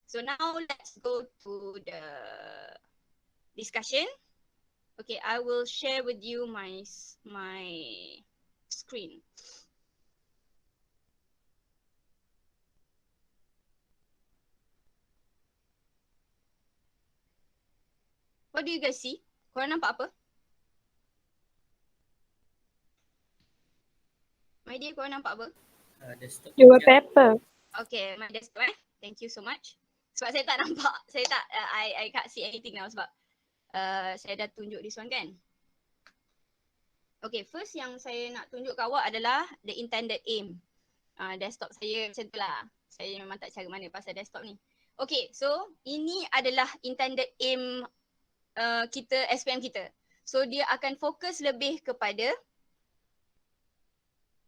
So now let's go to the discussion. Okay, I will share with you my screen. What do you guys see? Korang nampak apa? My dear, korang nampak apa? Desktop. Your paper. Okay, my desktop Thank you so much. Sebab saya tak nampak, I can't see anything now sebab saya dah tunjuk this one kan. Okay, first yang saya nak tunjuk kat awak adalah the intended aim. Desktop saya macam tu lah. Saya memang tak cara mana pasal desktop ni. Okay, so ini adalah intended aim kita, SPM kita. So dia akan fokus lebih kepada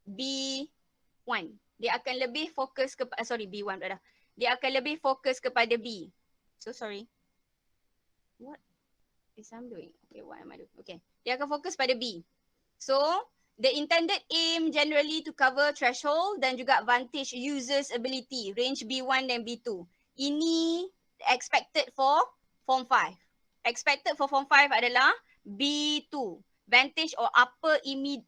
B1. Dia akan lebih fokus kepada, B1 pula dah. Dia akan lebih fokus kepada B. So sorry. What is I'm doing? Okay, what am I doing? Okay. Dia akan fokus pada B. So the intended aim generally to cover threshold dan juga vantage users ability range B1 dan B2. Ini expected for Form 5. Expected for Form 5 adalah B2, vantage or upper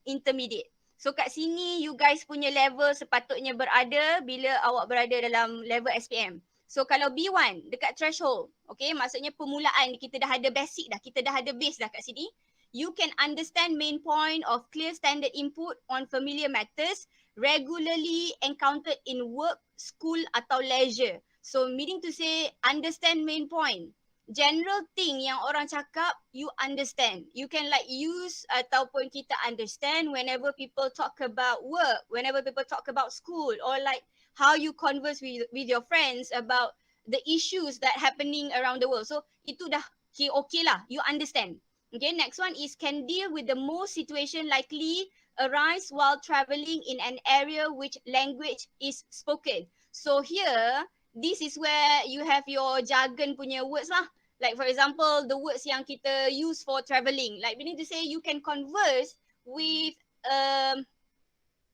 intermediate. So kat sini you guys punya level sepatutnya berada bila awak berada dalam level SPM. So kalau B1 dekat threshold, okay, maksudnya permulaan kita dah ada basic dah, kita dah ada base dah kat sini. You can understand main point of clear standard input on familiar matters regularly encountered in work, school atau leisure. So meaning to say understand main point. General thing yang orang cakap, you understand. You can like use ataupun kita understand whenever people talk about work, whenever people talk about school, or like how you converse with your friends about the issues that happening around the world. So itu dah okay lah, you understand. Okay, next one is can deal with the most situation likely arise while traveling in an area which language is spoken. So here, this is where you have your jargon punya words lah. Like for example, the words yang kita use for traveling. Like we need to say you can converse with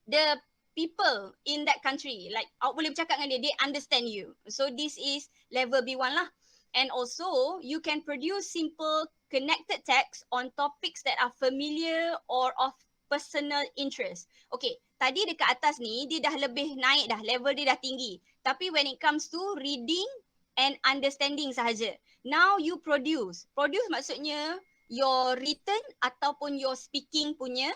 the people in that country. Like awak boleh bercakap dengan dia, they understand you. So this is level B1 lah. And also, you can produce simple connected text on topics that are familiar or of personal interest. Okay, tadi dekat atas ni, dia dah lebih naik dah, level dia dah tinggi. Tapi when it comes to reading and understanding sahaja. Now you produce. Produce maksudnya your written ataupun your speaking punya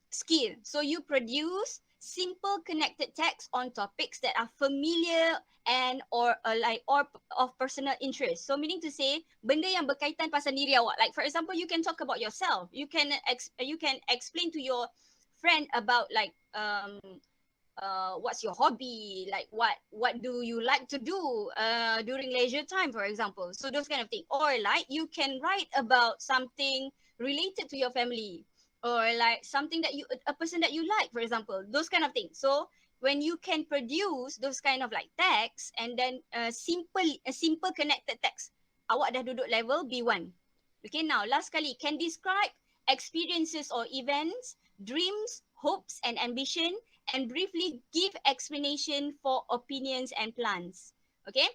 skill. So you produce simple connected text on topics that are familiar and or of personal interest. So meaning to say benda yang berkaitan pasal diri awak. Like for example, you can talk about yourself. You can explain to your friend about like what's your hobby, like what do you like to do during leisure time, for example. So those kind of things. Or like you can write about something related to your family, or like something that a person that you like, for example, those kind of things. So when you can produce those kind of like text and then simple connected text, awak dah duduk level B1. Okay, now last kali, can describe experiences or events, dreams, hopes and ambition, and briefly give explanation for opinions and plans. Okay,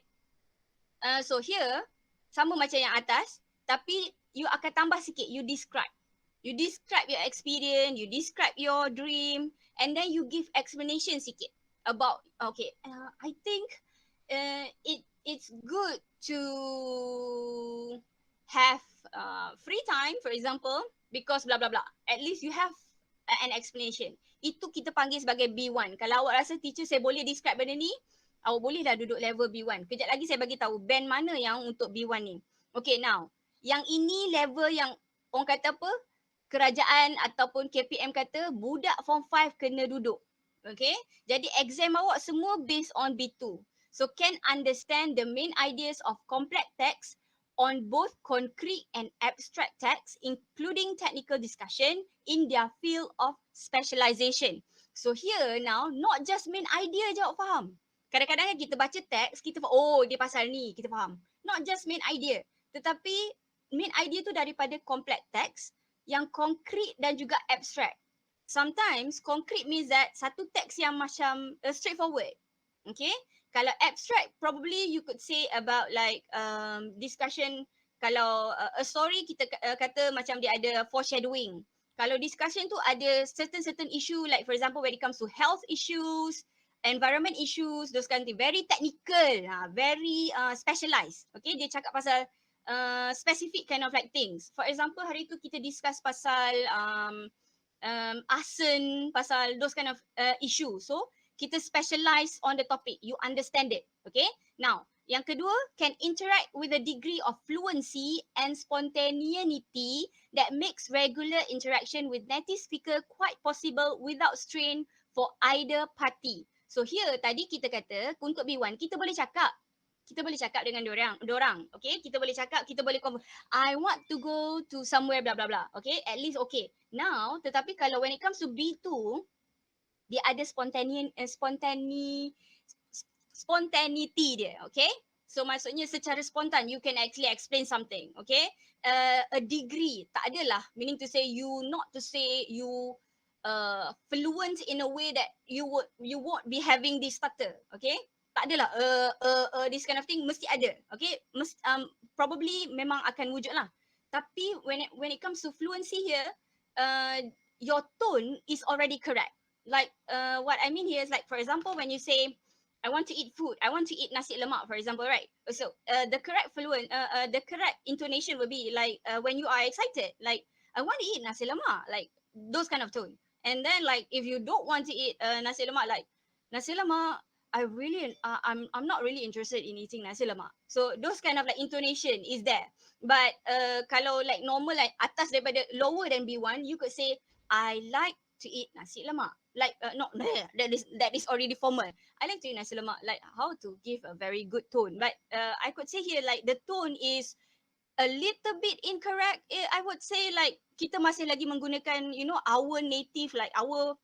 so here sama macam yang atas, tapi you akan tambah sikit, you describe. You describe your experience, you describe your dream, and then you give explanation sikit about, okay, I think it's good to have free time, for example, because blah blah blah. At least you have an explanation. Itu kita panggil sebagai B1. Kalau awak rasa teacher saya boleh describe benda ni, awak boleh dah duduk level B1. Kejap lagi saya bagi tahu band mana yang untuk B1 ni. Okay, now, yang ini level yang orang kata apa? Kerajaan ataupun KPM kata budak form 5 kena duduk. Okay, jadi exam awak semua based on B2. So can understand the main ideas of complex text on both concrete and abstract text, including technical discussion in their field of specialization. So here now, not just main idea je awak faham. Kadang-kadang kita baca teks, kita faham, oh dia pasal ni, kita faham. Not just main idea, tetapi main idea tu daripada complex text yang konkret dan juga abstract. Sometimes concrete means that satu teks yang macam straightforward. Okay, Kalau abstract, probably you could say about like discussion. Kalau a story kita kata macam dia ada foreshadowing. Kalau discussion tu ada certain issue, like for example when it comes to health issues, environment issues, those kind of thing, very technical, very specialized. Okay, dia cakap pasal specific kind of like things. For example, hari tu kita discuss pasal asen, pasal those kind of issue. So kita specialize on the topic, you understand it. Okay, now yang kedua, can interact with a degree of fluency and spontaneity that makes regular interaction with native speaker quite possible without strain for either party. So here tadi kita kata untuk B1 kita boleh cakap. Kita boleh cakap dengan dorang. Okay, kita boleh cakap, kita boleh I want to go to somewhere blah blah blah. Okay, at least okay. Now, tetapi kalau when it comes to B2, dia ada spontaneity dia, okay? So maksudnya secara spontan you can actually explain something, okay? A degree, tak adalah meaning to say you not to say you fluent in a way that you won't be having this stutter, okay? Tak adalah this kind of thing mesti ada, okay? Probably memang akan wujud lah. Tapi when it comes to fluency here, your tone is already correct. Like what I mean here is like, for example, when you say I want to eat food, I want to eat nasi lemak, for example, right? So the correct the correct intonation will be like when you are excited, like I want to eat nasi lemak, like those kind of tone. And then like if you don't want to eat nasi lemak, like nasi lemak, I'm not really interested in eating nasi lemak. So those kind of like intonation is there. But kalau like normal, like atas daripada lower than B1, you could say I like to eat nasi lemak. Like not that is already formal. I like to eat nasi lemak. Like how to give a very good tone. But I could say here like the tone is a little bit incorrect. I would say like kita masih lagi menggunakan our native, like our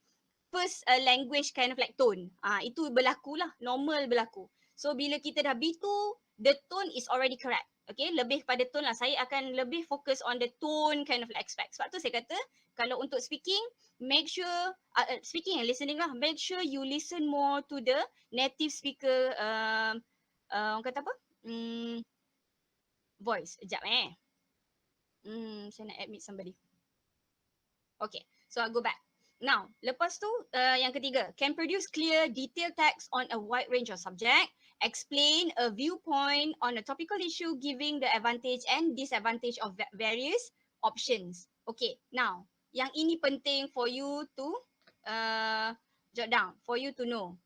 first language kind of like tone. Itu berlaku lah, normal berlaku. So bila kita dah B2, the tone is already correct. Okay, lebih pada tone lah. Saya akan lebih fokus on the tone kind of like aspect. Sebab tu saya kata, kalau untuk speaking, make sure, speaking and listening lah, make sure you listen more to the native speaker, orang kata apa? Voice. Sekejap saya nak admit somebody. Okay, so I'll go back. Now, lepas tu yang ketiga, can produce clear, detailed text on a wide range of subject, explain a viewpoint on a topical issue, giving the advantage and disadvantage of various options. Okay, now, yang ini penting for you to jot down, for you to know.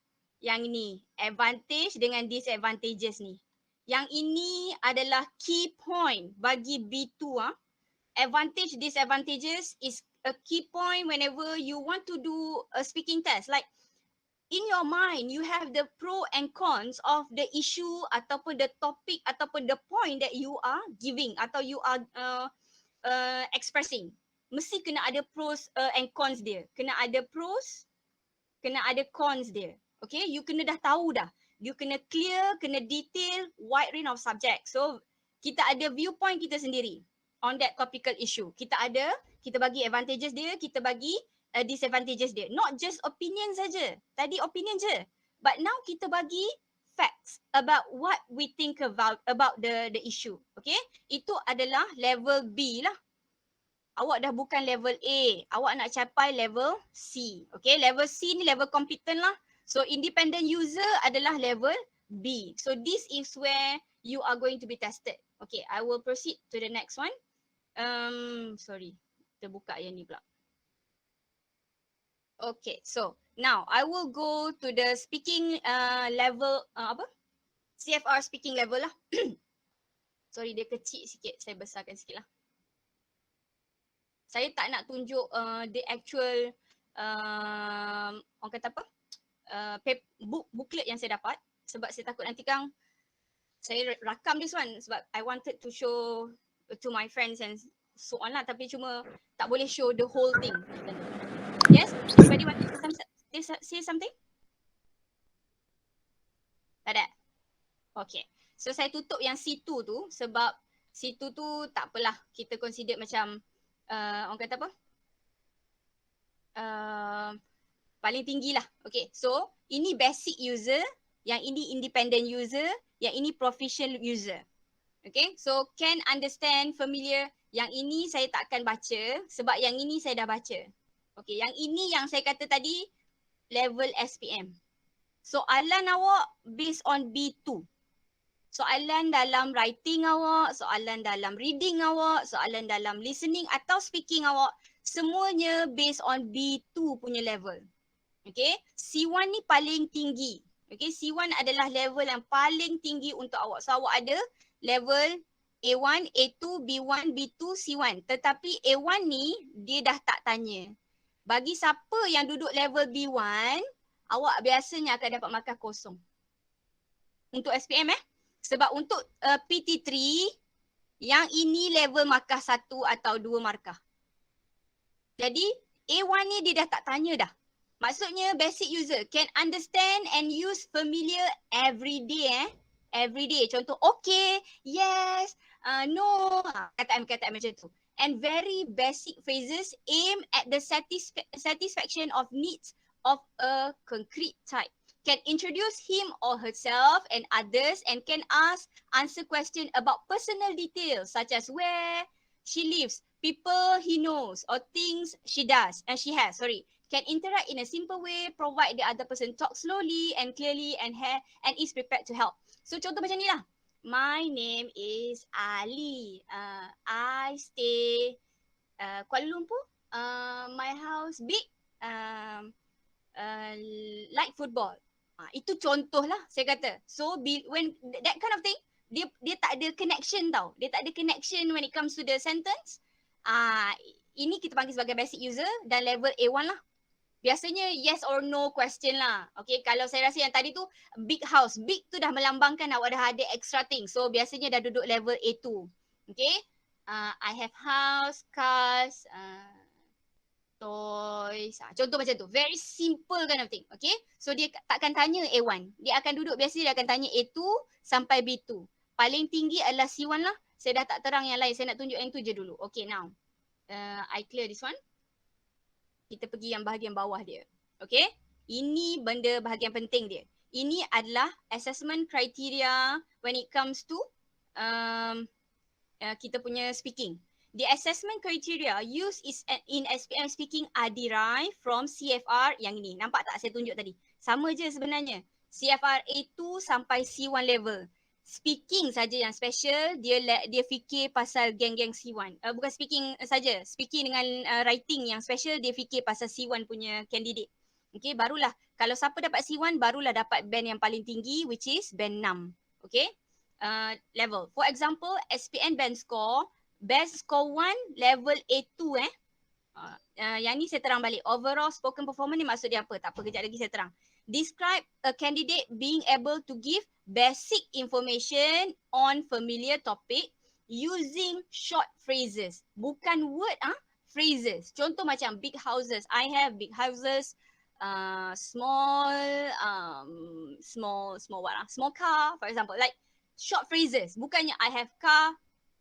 Yang ini, advantage dengan disadvantages ni. Yang ini adalah key point bagi B2. Advantage, disadvantages is a key point whenever you want to do a speaking test. Like in your mind, you have the pro and cons of the issue ataupun the topic ataupun the point that you are giving atau you are expressing. Mesti kena ada pros and cons dia. Kena ada pros, kena ada cons dia. Okay, you kena dah tahu dah. You kena clear, kena detail, wide range of subject. So kita ada viewpoint kita sendiri on that topical issue. Kita bagi advantages dia, kita bagi disadvantages dia. Not just opinion saja. Tadi opinion je. But now kita bagi facts about what we think about the issue. Okay? Itu adalah level B lah. Awak dah bukan level A. Awak nak capai level C. Okay? Level C ni level competent lah. So independent user adalah level B. So this is where you are going to be tested. Okay, I will proceed to the next one. Sorry, terbuka yang ni pula. Okay, so now I will go to the speaking level, CFR speaking level lah. Sorry, dia kecil sikit, saya besarkan sikit lah. Saya tak nak tunjuk the actual, orang kata apa, booklet yang saya dapat. Sebab saya takut nanti kan, saya rakam this one sebab I wanted to show to my friends and so on lah, tapi cuma tak boleh show the whole thing. Yes? Anybody want to say something? Tak ada? Okay. So saya tutup yang C2 tu sebab C2 tu tak apalah, kita consider macam orang kata apa? Paling tinggi lah. Okay. So ini basic user, yang ini independent user, yang ini proficient user. Okay, so can understand, familiar, yang ini saya tak akan baca sebab yang ini saya dah baca. Okay, yang ini yang saya kata tadi level SPM. Soalan awak based on B2. Soalan dalam writing awak, soalan dalam reading awak, soalan dalam listening atau speaking awak, semuanya based on B2 punya level. Okay, C1 ni paling tinggi. Okay, C1 adalah level yang paling tinggi untuk awak. So awak ada level A1, A2, B1, B2, C1. Tetapi A1 ni dia dah tak tanya. Bagi siapa yang duduk level B1, awak biasanya akan dapat markah kosong. Untuk SPM Sebab untuk PT3, yang ini level markah 1 atau 2 markah. Jadi A1 ni dia dah tak tanya dah. Maksudnya basic user can understand and use familiar every day Every day. Contoh okay, yes, no, kataan-kataan macam tu. And very basic phrases aim at the satisfaction of needs of a concrete type. Can introduce him or herself and others and can answer questions about personal details such as where she lives, people he knows or things she does and she has, can interact in a simple way, provide the other person talk slowly and clearly and is prepared to help. So contoh macam ni lah. My name is Ali. I stay Kuala Lumpur. My house big. Like football. Itu contoh lah saya kata. So when that kind of thing, dia tak ada connection tau. Dia tak ada connection when it comes to the sentence. Ini kita panggil sebagai basic user dan level A1 lah. Biasanya yes or no question lah. Okay, kalau saya rasa yang tadi tu big house. Big tu dah melambangkan awak dah ada extra thing. So biasanya dah duduk level A2. Okay. I have house, cars, toys. Contoh macam tu. Very simple kind of thing. Okay. So dia takkan tanya A1. Dia akan duduk biasanya dia akan tanya A2 sampai B2. Paling tinggi adalah C1 lah. Saya dah tak terang yang lain. Saya nak tunjuk yang tu je dulu. Okay, now. I clear this one. Kita pergi yang bahagian bawah dia. Okay. Ini benda bahagian penting dia. Ini adalah assessment criteria when it comes to kita punya speaking. The assessment criteria used in SPM speaking are derived from CFR yang ini. Nampak tak saya tunjuk tadi? Sama je sebenarnya. CFR A2 sampai C1 level. Speaking saja yang special, dia fikir pasal geng-geng C1. Bukan speaking saja, speaking dengan writing yang special, dia fikir pasal C1 punya candidate. Okay, barulah kalau siapa dapat C1 barulah dapat band yang paling tinggi which is band 6. Okay, level. For example, SPM band score 1 level A2 yang ni saya terang balik. Overall spoken performance ni maksud dia apa? Tak apa, kejap lagi saya terang. Describe a candidate being able to give basic information on familiar topic using short phrases. Bukan word, phrases. Contoh macam big houses. I have big houses. Small car, for example. Like short phrases. Bukannya I have car,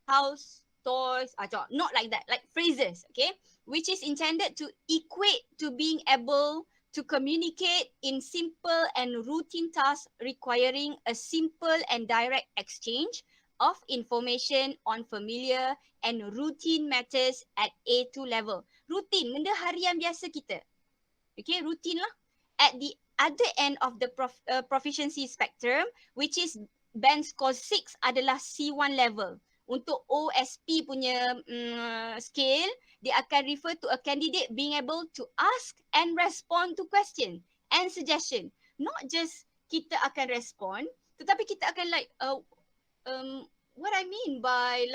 house, toys. Not like that. Like phrases, okay? Which is intended to equate to being able to communicate in simple and routine tasks requiring a simple and direct exchange of information on familiar and routine matters at A2 level. Routine, benda harian biasa kita. Okay, routine lah. At the other end of the proficiency spectrum, which is band score 6 adalah C1 level. Untuk OSP punya scale, dia akan refer to a candidate being able to ask and respond to question and suggestion. Not just kita akan respond, tetapi kita akan like, what I mean by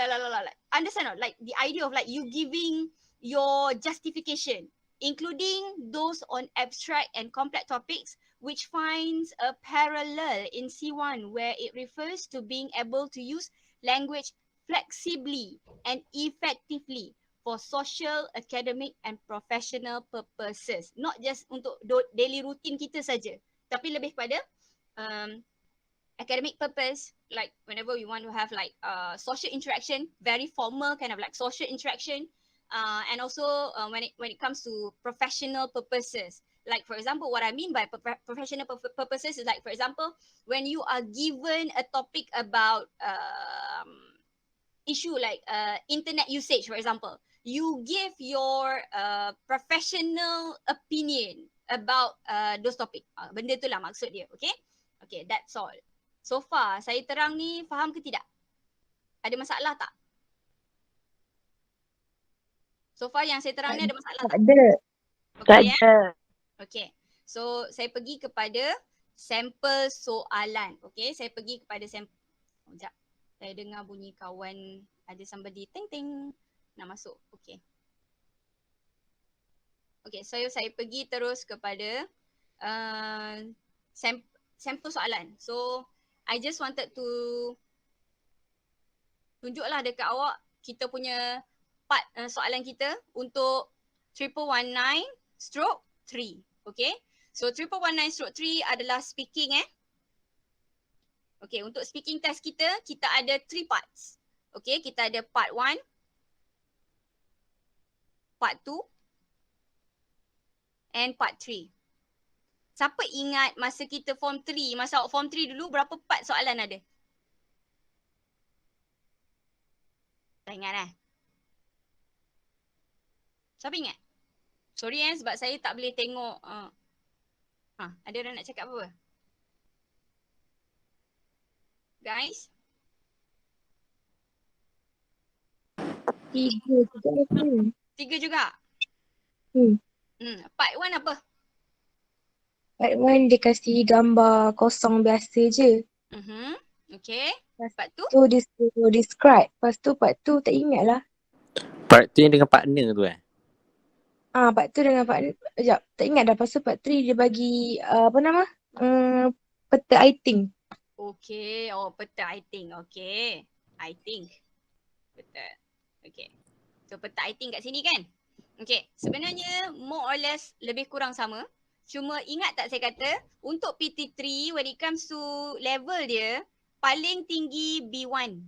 understand or like the idea of like you giving your justification, including those on abstract and complex topics, which finds a parallel in C1 where it refers to being able to use language flexibly and effectively for social, academic and professional purposes. Not just untuk daily routine kita saja, tapi lebih kepada academic purpose, like whenever we want to have like social interaction, very formal kind of like social interaction, and also when it comes to professional purposes, Like for example, what I mean by professional purposes is like, for example, when you are given a topic about issue like internet usage, for example, you give your professional opinion about those topic. Benda tu lah maksud dia, okay? Okay, that's all. So far, saya terang ni, faham ke tidak? Ada masalah tak? So far yang saya terang ni ada masalah tak? Ada. Okay, okay. So, saya pergi kepada sampel soalan. Okay, saya pergi kepada sampel. Sekejap. Saya dengar bunyi kawan ada somebody ting-ting nak masuk. Okay. Okay, so saya pergi terus kepada sampel soalan. So, I just wanted to tunjuklah dekat awak kita punya part soalan kita untuk 1119/3. Okay. So 1119/3 adalah speaking Okay, untuk speaking test kita ada 3 parts. Okay, kita ada part 1, part 2 and part 3. Siapa ingat masa kita form 3, masa awak form 3 dulu berapa part soalan ada? Tak ingat Siapa ingat? Sorry sebab saya tak boleh tengok. Ada orang nak cakap apa? Guys? 3 juga. 3 juga? Part 1 apa? Part 1 dia kasih gambar kosong biasa je. Okay. Part 2? Tu dia suruh describe. Lepas tu part 2 tak ingat lah. Part 2 yang dengan partner tu Part 2 dengan partner. Sekejap, tak ingat dah. Lepas tu part 3 dia bagi peta I think. Okay. Peta I think. Okay. I think. Peta. Okay. So peta I think kat sini kan? Okay. Sebenarnya more or less lebih kurang sama. Cuma ingat tak saya kata untuk PT3 when it comes to level dia paling tinggi B1.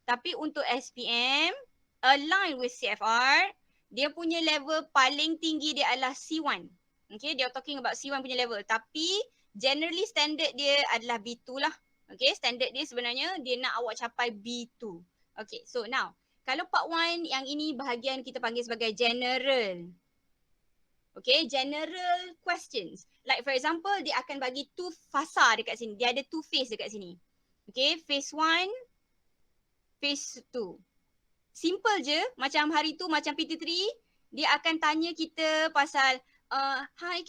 Tapi untuk SPM align with CFR, dia punya level paling tinggi dia adalah C1. Okay, they are talking about C1 punya level. Tapi generally standard dia adalah B2 lah. Okay, standard dia sebenarnya dia nak awak capai B2. Okay, so now kalau part 1 yang ini bahagian kita panggil sebagai general. Okay, general questions. Like for example, dia akan bagi 2 fasa dekat sini. Dia ada 2 phase dekat sini. Okay, phase 1, phase 2. Simple je, macam hari tu, macam PT3, dia akan tanya kita pasal, hi,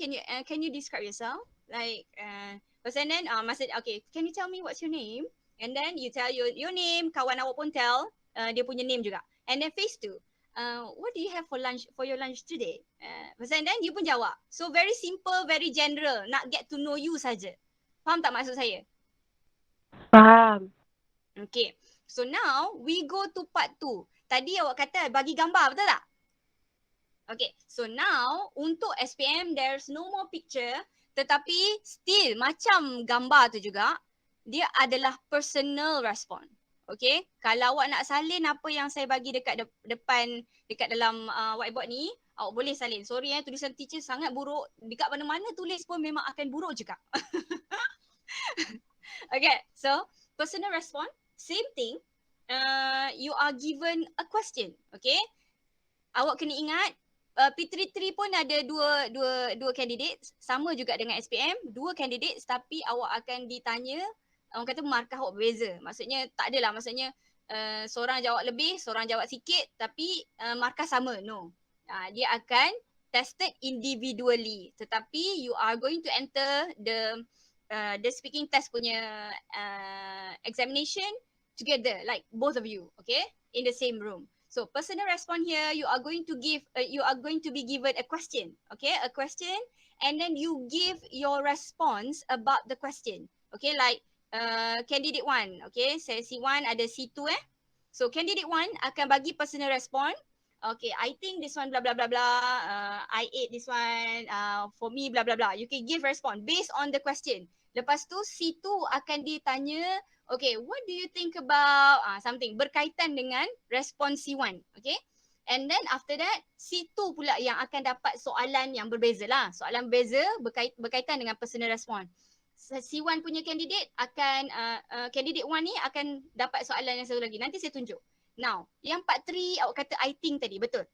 can you describe yourself? Like, and then, okay, can you tell me what's your name? And then you tell your name, kawan awak pun tell dia punya name juga. And then phase 2, what do you have for your lunch today? And then you pun jawab. So very simple, very general, nak get to know you saja. Faham tak maksud saya? Faham. Okay, so now we go to part 2. Tadi awak kata bagi gambar, betul tak? Okay, so now untuk SPM there's no more picture, tetapi still macam gambar tu juga, dia adalah personal response. Okay, kalau awak nak salin apa yang saya bagi dekat depan, dekat dalam whiteboard ni, awak boleh salin. Sorry tulisan teacher sangat buruk. Dekat mana-mana tulis pun memang akan buruk juga. Okay, so personal response, same thing. You are given a question, okay? Awak kena ingat, P33 pun ada dua candidates, sama juga dengan SPM, 2 candidates tapi awak akan ditanya, orang kata markah awak berbeza. Maksudnya tak adalah, maksudnya seorang jawab lebih, seorang jawab sikit tapi markah sama, no. Dia akan tested individually, tetapi you are going to enter the speaking test punya examination together, like both of you, okay, in the same room. So personal response here, you are going to be given a question, okay, a question, and then you give your response about the question, okay, like candidate 1, okay, sesi 1 ada C2 so candidate 1 akan bagi personal response, okay, I think this one blah blah blah blah, I ate this one, for me blah blah blah. You can give response based on the question. Lepas tu C2 akan ditanya, okay, what do you think about something berkaitan dengan respon C1, okay? And then after that, C2 pula yang akan dapat soalan yang berbeza lah. Soalan berbeza berkaitan dengan personal response. C1 punya candidate akan, candidate 1 ni akan dapat soalan yang satu lagi. Nanti saya tunjuk. Now, yang part 3 awak kata I think tadi, betul.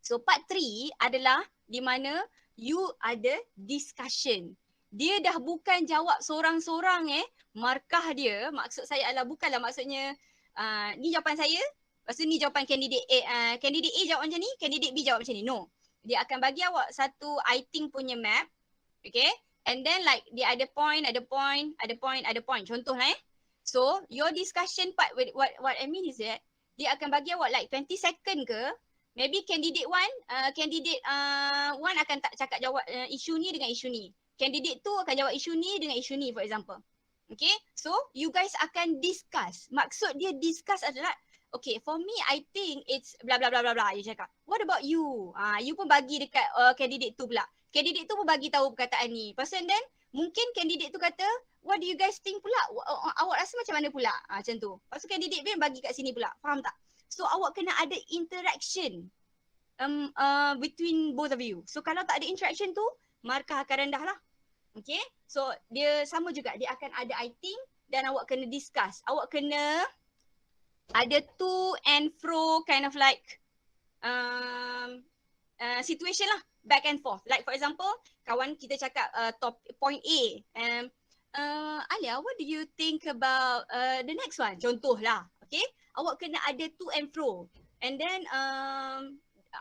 So part 3 adalah di mana you ada discussion. Dia dah bukan jawab sorang-sorang markah dia, maksud saya adalah bukanlah maksudnya ni jawapan saya, lepas tu ni jawapan candidate A, candidate A jawab macam ni, candidate B jawab macam ni. No. Dia akan bagi awak satu I think punya map. Okay. And then like dia ada point. Contoh lah So your discussion part with what I mean is that dia akan bagi awak like 20 second ke. Maybe candidate 1 akan tak cakap jawab isu ni dengan isu ni. Candidate 2 akan jawab isu ni dengan isu ni for example. Okay. So you guys akan discuss. Maksud dia discuss adalah okay, for me I think it's blah blah blah blah blah. You cakap. What about you? You pun bagi dekat candidate tu pula. Candidate tu pun bagi tahu perkataan ni. Lepas tu then mungkin candidate tu kata, what do you guys think pula? Awak rasa macam mana pula? Macam tu. Lepas tu candidate B bagi kat sini pula. Faham tak? So awak kena ada interaction between both of you. So kalau tak ada interaction tu, markah akan rendah lah. Okay. So dia sama juga. Dia akan ada I think dan awak kena discuss. Awak kena ada to and fro kind of like situation lah, back and forth. Like for example, kawan kita cakap point A, Alia, what do you think about the next one? Contoh lah, okay? Awak kena ada to and fro. And then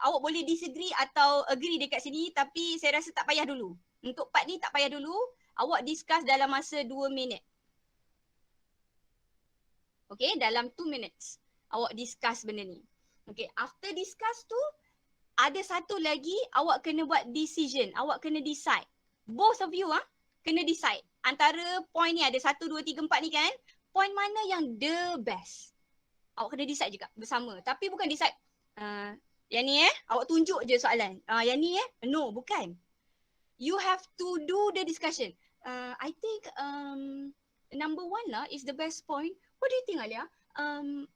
awak boleh disagree atau agree dekat sini, tapi saya rasa tak payah dulu. Untuk part ni tak payah dulu, awak discuss dalam masa 2 minit. Okay, dalam 2 minutes awak discuss benda ni. Okay, after discuss tu, ada satu lagi awak kena buat decision. Awak kena decide. Both of you kena decide. Antara point ni ada 1, 2, 3, 4 ni kan. Point mana yang the best. Awak kena decide juga bersama. Tapi bukan decide, yang ni awak tunjuk je soalan. Yang ni no, bukan. You have to do the discussion. I think number 1 lah is the best point. What do you think, Alia?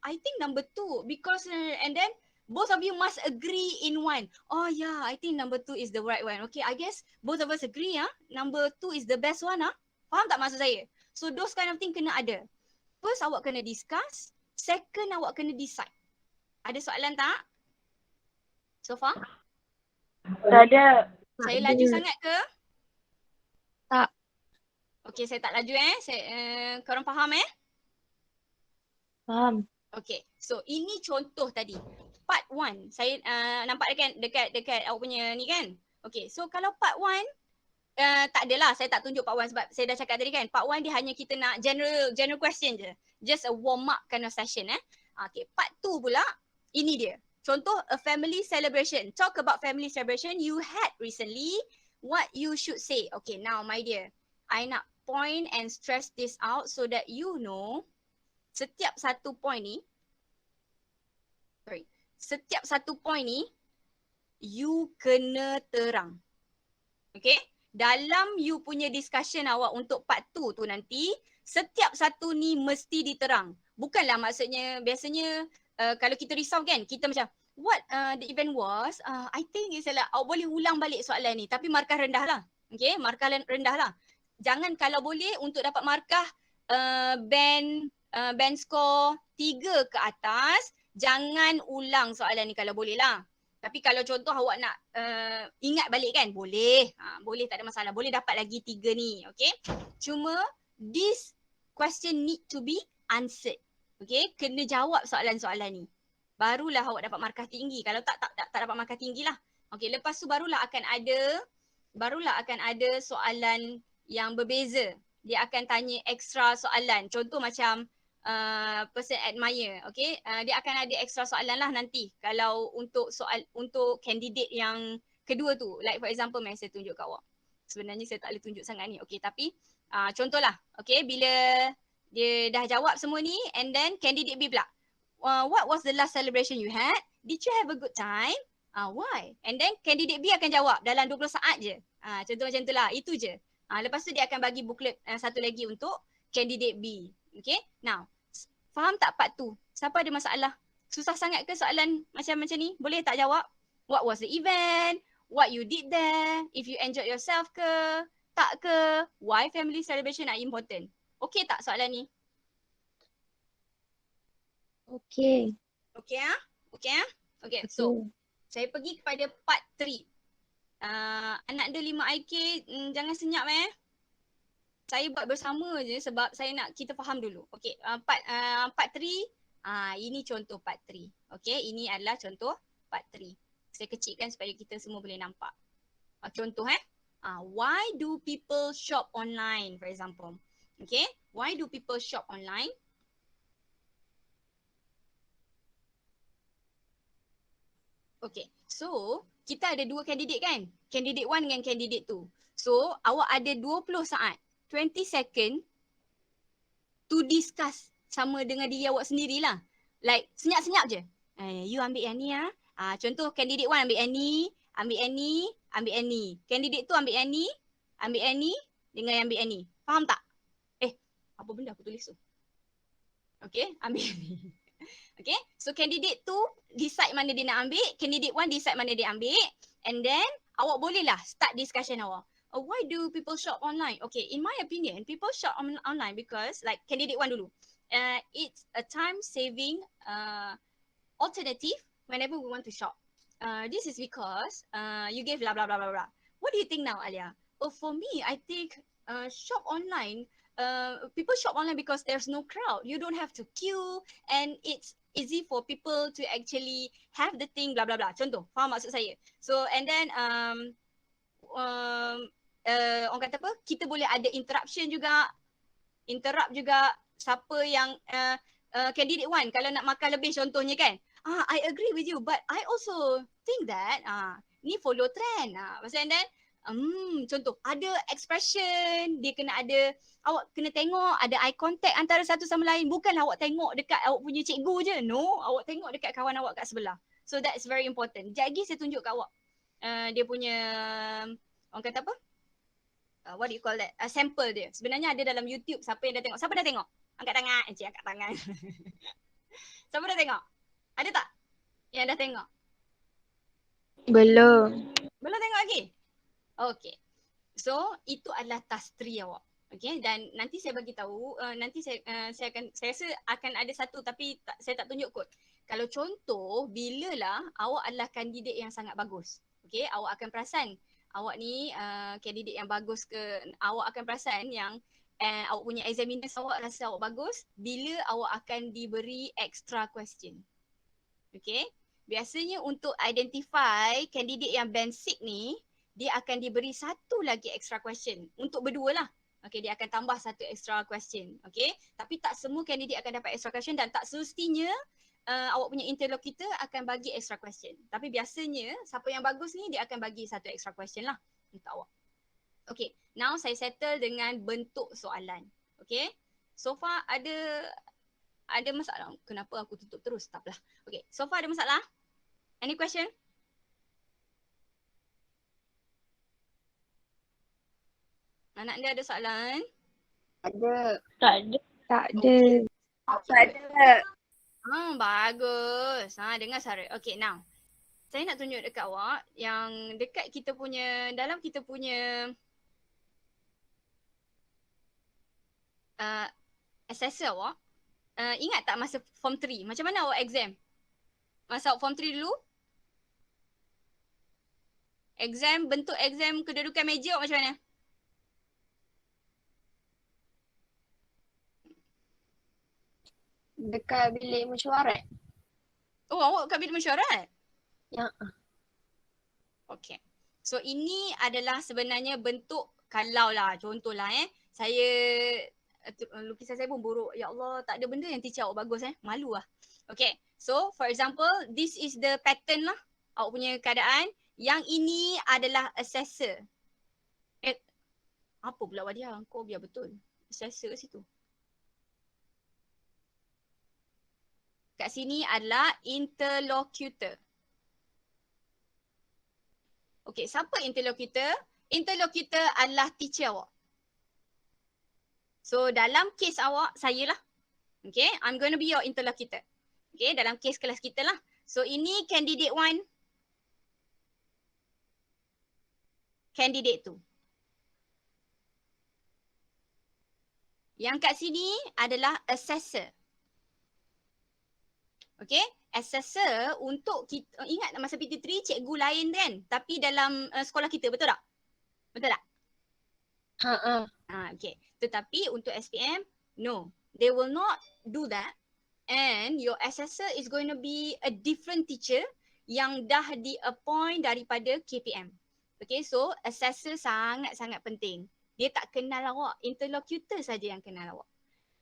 I think number 2 because and then both of you must agree in one. Oh yeah, I think number 2 is the right one. Okay, I guess both of us agree number 2 is the best one Faham tak maksud saya? So those kind of thing kena ada. First awak kena discuss, second awak kena decide. Ada soalan tak? So far? Tak ada. Saya laju sangat ke? Tak. Okay, saya tak laju korang faham Faham. Okay, so ini contoh tadi. Part 1, saya nampak dekat awak punya ni kan. Okay, so kalau part 1, tak adalah saya tak tunjuk part 1 sebab saya dah cakap tadi kan. Part 1 dia hanya kita nak general question je. Just a warm up kind of session Okay, part 2 pula, ini dia. Contoh, a family celebration. Talk about family celebration you had recently. What you should say. Okay, now my dear, I nak point and stress this out so that you know setiap satu point ni, you kena terang. Okay? Dalam you punya discussion awak untuk part 2 tu nanti, setiap satu ni mesti diterang. Bukanlah maksudnya, biasanya kalau kita risau kan, kita macam, what the event was, I think is like, awak boleh ulang balik soalan ni, tapi markah rendah lah. Okay? Markah rendah lah. Jangan kalau boleh untuk dapat markah band score 3 ke atas, jangan ulang soalan ni kalau boleh lah. Tapi kalau contoh awak nak ingat balik kan, boleh. Boleh, tak ada masalah. Boleh dapat lagi 3 ni, okay. Cuma this question need to be answered. Okay, kena jawab soalan-soalan ni. Barulah awak dapat markah tinggi. Kalau tak dapat markah tinggi lah. Okay, lepas tu barulah akan ada soalan yang berbeza. Dia akan tanya extra soalan. Contoh macam person admire, okay. Dia akan ada extra soalan lah nanti kalau untuk candidate yang kedua tu. Like for example, mari saya tunjuk kat awak. Sebenarnya saya tak boleh tunjuk sangat ni, okay. Tapi contohlah, okay, bila dia dah jawab semua ni and then candidate B pula, what was the last celebration you had? Did you have a good time? Why? And then candidate B akan jawab dalam 20 saat je. Contoh macam tu lah, itu je. Lepas tu dia akan bagi booklet satu lagi untuk candidate B. Okay, now faham tak part tu? Siapa ada masalah? Susah sangat ke soalan macam ni? Boleh tak jawab? What was the event? What you did there? If you enjoyed yourself ke? Tak ke? Why family celebration are important? Okay tak soalan ni? Okay. Okay ah? Okay ah? Okay, so saya pergi kepada part 3. Anak dia 5 IK, jangan senyap Saya buat bersama je sebab saya nak kita faham dulu. Okay, part 3, ini contoh part 3. Okay, ini adalah contoh part 3. Saya kecilkan supaya kita semua boleh nampak. Contoh why do people shop online, for example? Okay, why do people shop online? Okay, so kita ada 2 kandidat kan? Kandidat 1 dengan kandidat 2. So, awak ada 20 saat, 20 second to discuss sama dengan diri awak sendirilah. Like, senyap-senyap je. You ambil yang ni contoh kandidat 1 ambil yang ni, ambil yang ni, ambil yang ni. Kandidat 2 ambil yang ni, ambil yang ni dengan yang ambil yang ni. Faham tak? Apa benda aku tulis tu? Okay, ambil yang ni. Okay, so candidate 2 decide mana dia nak ambil, candidate 1 decide mana dia ambil, and then awak bolehlah start discussion awak. Why do people shop online? Okay, in my opinion, people shop online because like candidate 1 dulu. It's a time saving alternative whenever we want to shop. This is because you gave blah blah blah blah blah. What do you think now, Alia? For me, I think shop online. People shop online because there's no crowd. You don't have to queue and it's easy for people to actually have the thing blah blah blah. Contoh, faham maksud saya? So and then orang kata apa? Kita boleh ada interrupt juga siapa yang candidate 1 kalau nak makan lebih contohnya kan. I agree with you but I also think that ni follow trend. Pasal then contoh ada expression, dia kena ada, awak kena tengok ada eye contact antara satu sama lain. Bukanlah awak tengok dekat awak punya cikgu je. No, awak tengok dekat kawan awak kat sebelah. So that's very important. Jadi saya tunjuk kat awak dia punya orang kata apa? What do you call that? Sample dia. Sebenarnya ada dalam YouTube. Siapa yang dah tengok? Siapa dah tengok? Angkat tangan. Angkat tangan. Siapa dah tengok? Ada tak yang dah tengok? Belum. Belum tengok lagi? Okay. So, itu adalah task 3 awak. Okay, dan nanti saya bagi tahu, nanti saya rasa akan ada satu tapi saya tak tunjuk kod. Kalau contoh, bilalah awak adalah kandidat yang sangat bagus. Okay, awak akan perasan awak ni kandidat yang bagus ke, awak akan perasan yang awak punya examiners awak rasa awak bagus bila awak akan diberi extra question. Okay, biasanya untuk identify kandidat yang band 6 ni, dia akan diberi satu lagi extra question untuk berdua lah. Okay, dia akan tambah satu extra question. Okay, tapi tak semua kandidat akan dapat extra question dan tak semestinya awak punya interlocutor akan bagi extra question. Tapi biasanya siapa yang bagus ni dia akan bagi satu extra question lah untuk awak. Okay, now saya settle dengan bentuk soalan. Okay, so far ada masalah? Kenapa aku tutup terus? Taklah. Okay, so far ada masalah? Any question? Anak dia ada soalan? Ada. Tak ada. Okay. Tak ada. Bagus. Dengar suara. Okay, now. Saya nak tunjuk dekat awak yang dekat kita punya, dalam kita punya assessor awak. Ingat tak masa form 3? Macam mana awak exam? Masa awak form 3 dulu? Exam, bentuk exam, kedudukan meja awak macam mana? Dekat bilik mesyuarat. Oh, awak kat bilik mesyuarat? Ya. Okay. So ini adalah sebenarnya bentuk, kalau lah contohlah saya lukisan saya pun buruk. Ya Allah, tak ada benda yang teacher awak bagus malu lah. Okay. So for example, this is the pattern lah awak punya keadaan. Yang ini adalah assessor. Apa pula Wadia? Kau biar betul. Assessor kat situ. Kat sini adalah interlocutor. Okay, siapa interlocutor? Interlocutor adalah teacher awak. So dalam case awak, saya lah. Okay, I'm going to be your interlocutor. Okay, dalam kes kelas kita lah. So ini candidate 1, candidate 2. Yang kat sini adalah assessor. Okay, assessor untuk kita, ingat masa PT3 cikgu lain kan? Tapi dalam sekolah kita, betul tak? Betul tak? Okay. Tetapi untuk SPM, no. They will not do that. And your assessor is going to be a different teacher yang dah di-appoint daripada KPM. Okay, so assessor sangat-sangat penting. Dia tak kenal awak, interlocutor saja yang kenal awak.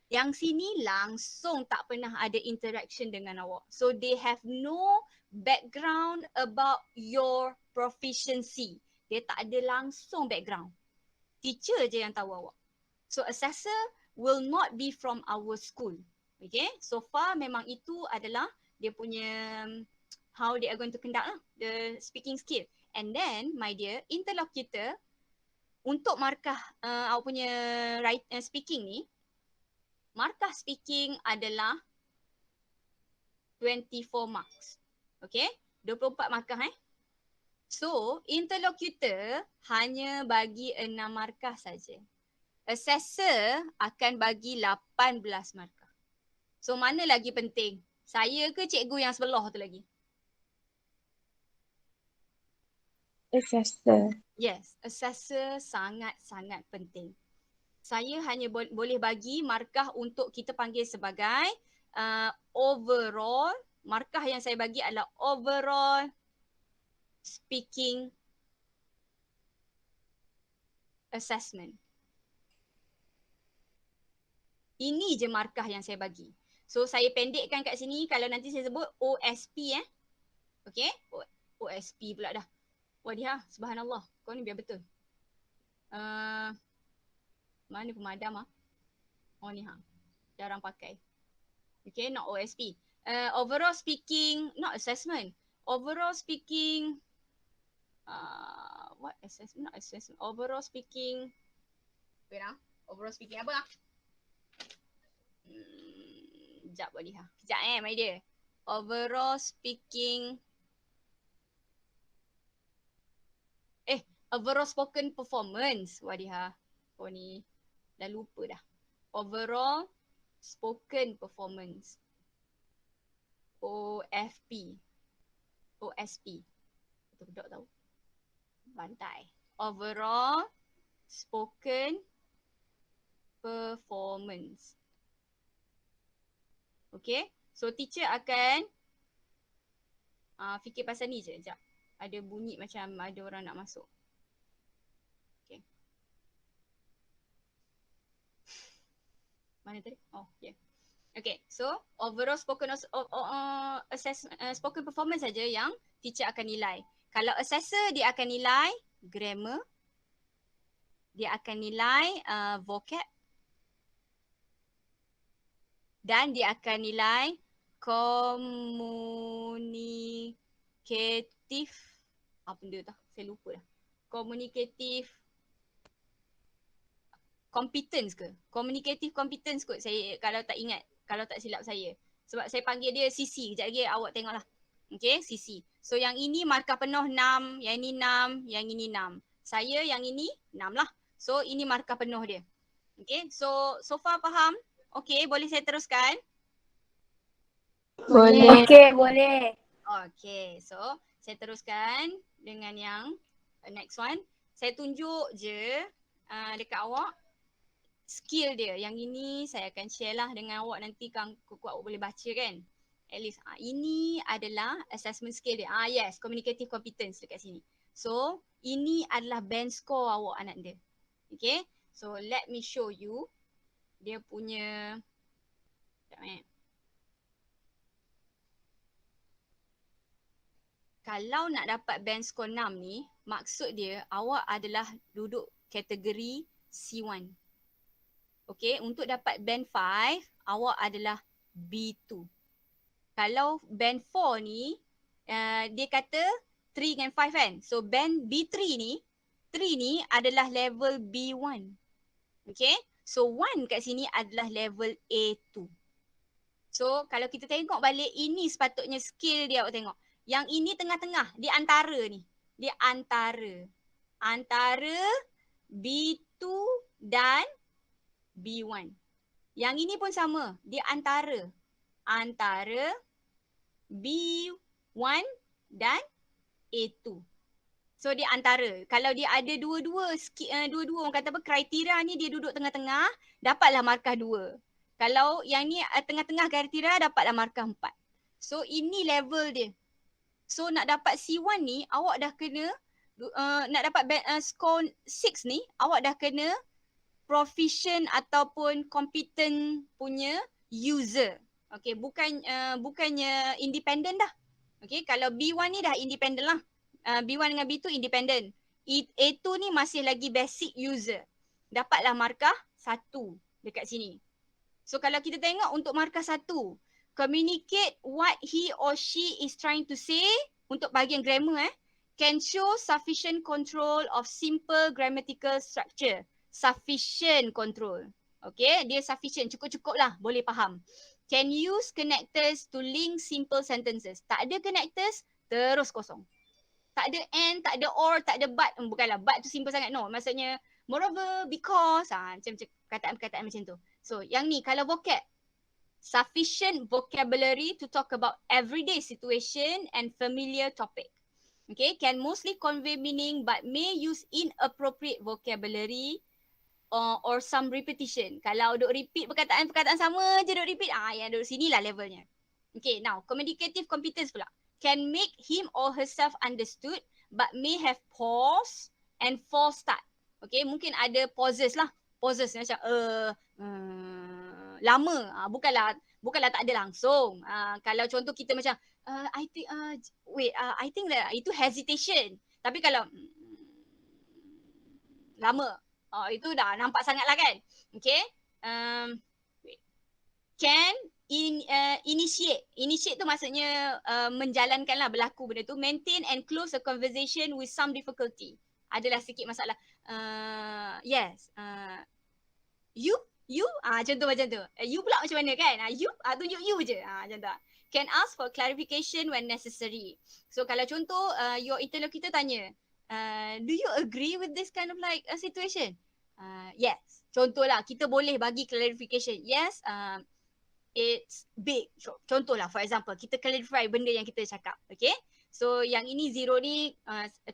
Yang sini langsung tak pernah ada interaction dengan awak. So they have no background about your proficiency. Dia tak ada langsung background. Teacher je yang tahu awak. So assessor will not be from our school. Okay, so far memang itu adalah dia punya how they are going to conduct lah, the speaking skill. And then my dear, interlocutor untuk markah awak punya speaking ni, markah speaking adalah 24 marks. Okay, 24 markah So interlocutor hanya bagi 6 markah saja. Assessor akan bagi 18 markah. So mana lagi penting? Saya ke cikgu yang sebelah tu lagi? Assessor. Yes, assessor sangat-sangat penting. Saya hanya boleh bagi markah untuk kita panggil sebagai overall. Markah yang saya bagi adalah overall speaking assessment. Ini je markah yang saya bagi. So saya pendekkan kat sini kalau nanti saya sebut OSP Okay, OSP pula dah. Wadiah, subhanallah. Kau ni biar betul. Mana pemadam Oh ni jarang pakai. Okay, not OSP. Overall speaking, not assessment. Overall speaking, what assessment? Not assessment. Overall speaking, wait overall speaking apa Sekejap Wadiah. Sekejap my dear. Overall speaking, overall spoken performance. Wadiah. Kau ni dah lupa dah. Overall spoken performance. OSP. Betul-betul tahu. Bantai. Overall spoken performance. Okay. So teacher akan fikir pasal ni je. Sekejap. Ada bunyi macam ada orang nak masuk. Okay. Mana tadi? Oh, yeah. Okay. So overall spoken spoken performance saja yang teacher akan nilai. Kalau assessor dia akan nilai grammar. Dia akan nilai vocab. Dan dia akan nilai komunikatif. Apa benda tu? Saya lupa dah. Komunikatif competence ke? Communicative competence kot saya kalau tak ingat. Kalau tak silap saya. Sebab saya panggil dia CC. Sekejap lagi awak tengoklah. Okay, CC. So yang ini markah penuh 6. Yang ini 6. Yang ini 6. Saya yang ini 6 lah. So ini markah penuh dia. Okay, so far faham? Okay, boleh saya teruskan? Boleh. Okay, boleh. Okay, so saya teruskan dengan yang next one. Saya tunjuk je dekat awak skill dia. Yang ini saya akan share lah dengan awak nanti kan awak boleh baca kan. At least ini adalah assessment skill dia. Yes, communicative competence dekat sini. So ini adalah band score awak anak dia. Okay, so let me show you dia punya kalau nak dapat band score 6 ni, maksud dia awak adalah duduk kategori C1. Okay, untuk dapat band 5, awak adalah B2. Kalau band 4 ni, dia kata 3 dengan 5 kan. So band B3 ni, 3 ni adalah level B1. Okay, so 1 kat sini adalah level A2. So kalau kita tengok balik, ini sepatutnya skill dia awak tengok. Yang ini tengah-tengah, di antara ni. Di antara B2 dan B1. Yang ini pun sama, di antara B1 dan A2. So di antara, kalau dia ada dua-dua orang kata apa, kriteria ni dia duduk tengah-tengah, dapatlah markah 2. Kalau yang ni tengah-tengah kriteria, dapatlah markah 4. So ini level dia. So nak dapat C1 ni, awak dah kena, nak dapat score 6 ni, awak dah kena proficient ataupun competent punya user. Okay, bukannya independent dah. Okay, kalau B1 ni dah independent lah. B1 dengan B2 independent. A2 ni masih lagi basic user. Dapatlah markah 1 dekat sini. So kalau kita tengok untuk markah 1, communicate what he or she is trying to say untuk bahagian grammar can show sufficient control of simple grammatical structure. Sufficient control. Okay, dia sufficient, cukup-cukup lah, boleh faham. Can use connectors to link simple sentences. Tak ada connectors, terus kosong. Tak ada and, tak ada or, tak ada but. Bukanlah, but tu simple sangat. No, maksudnya moreover, because. Macam perkataan-perkataan macam tu. So, yang ni kalau vocab. Sufficient vocabulary to talk about everyday situation and familiar topic. Okay, can mostly convey meaning but may use inappropriate vocabulary or some repetition. Kalau duk repeat perkataan-perkataan sama je duk repeat, yang duduk sini lah levelnya. Okay, now communicative competence pula. Can make him or herself understood but may have pause and false start. Okay, mungkin ada pauses lah. Pauses macam lama. Bukanlah tak ada langsung. Kalau contoh kita macam I think that itu hesitation. Tapi kalau lama. Itu dah nampak sangat lah kan. Okay. Can initiate. Initiate tu maksudnya menjalankan lah, berlaku benda tu. Maintain and close a conversation with some difficulty. Adalah sikit masalah. Yes. You? Contoh macam tu. You pula macam mana kan? You? Tunjuk you je. Macam tu. Can ask for clarification when necessary. So kalau contoh your interlocutor tanya, do you agree with this kind of like situation? Yes. Contohlah, kita boleh bagi clarification. Yes, it's big. Contohlah, for example, kita clarify benda yang kita cakap. Okay. So yang ini zero ni,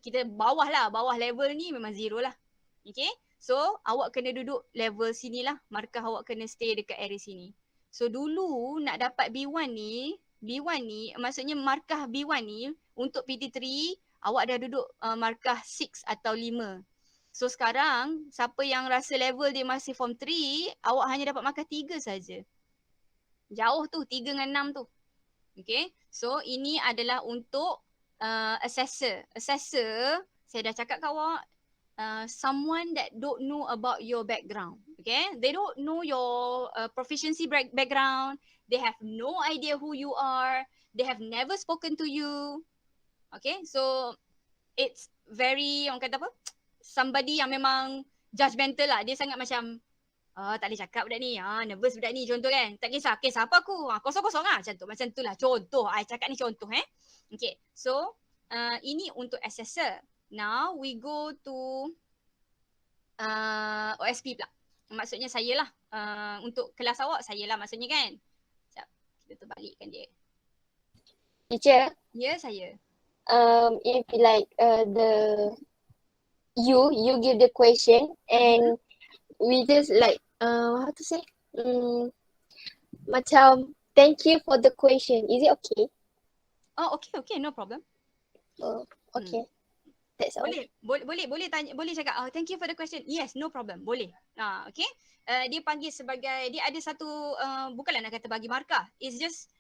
kita bawah lah. Bawah level ni memang zero lah. Okay. So awak kena duduk level sini lah. Markah awak kena stay dekat area sini. So dulu nak dapat B1 ni maksudnya markah B1 ni untuk PT3 awak dah duduk markah 6 atau 5. So sekarang siapa yang rasa level dia masih form 3, awak hanya dapat markah 3 saja. Jauh tu 3 dengan 6 tu. Okay. So ini adalah untuk assessor. Assessor, saya dah cakap kat awak, someone that don't know about your background. Okay. They don't know your proficiency background. They have no idea who you are. They have never spoken to you. Okay. So it's very, orang kata apa, somebody yang memang judgemental lah. Dia sangat macam, tak boleh cakap budak ni. Nervous budak ni, contoh kan. Tak kisah, kes apa aku? Kosong-kosong lah. Macam tu lah. Contoh, I cakap ni contoh. Okay. So, ini untuk assessor. Now, we go to OSP pula. Maksudnya saya lah. Untuk kelas awak, saya lah maksudnya kan. Sekejap, kita terbalikkan dia. Teacher, Ya, saya. if like you give the question and we just like how to say macam thank you for the question, is it okay? Oh, okay, no problem. Okay. That's all. Boleh tanya, boleh cakap thank you for the question. Yes, no problem. Boleh. Okay. Dia panggil sebagai, dia ada satu bukanlah nak kata bagi markah. It's just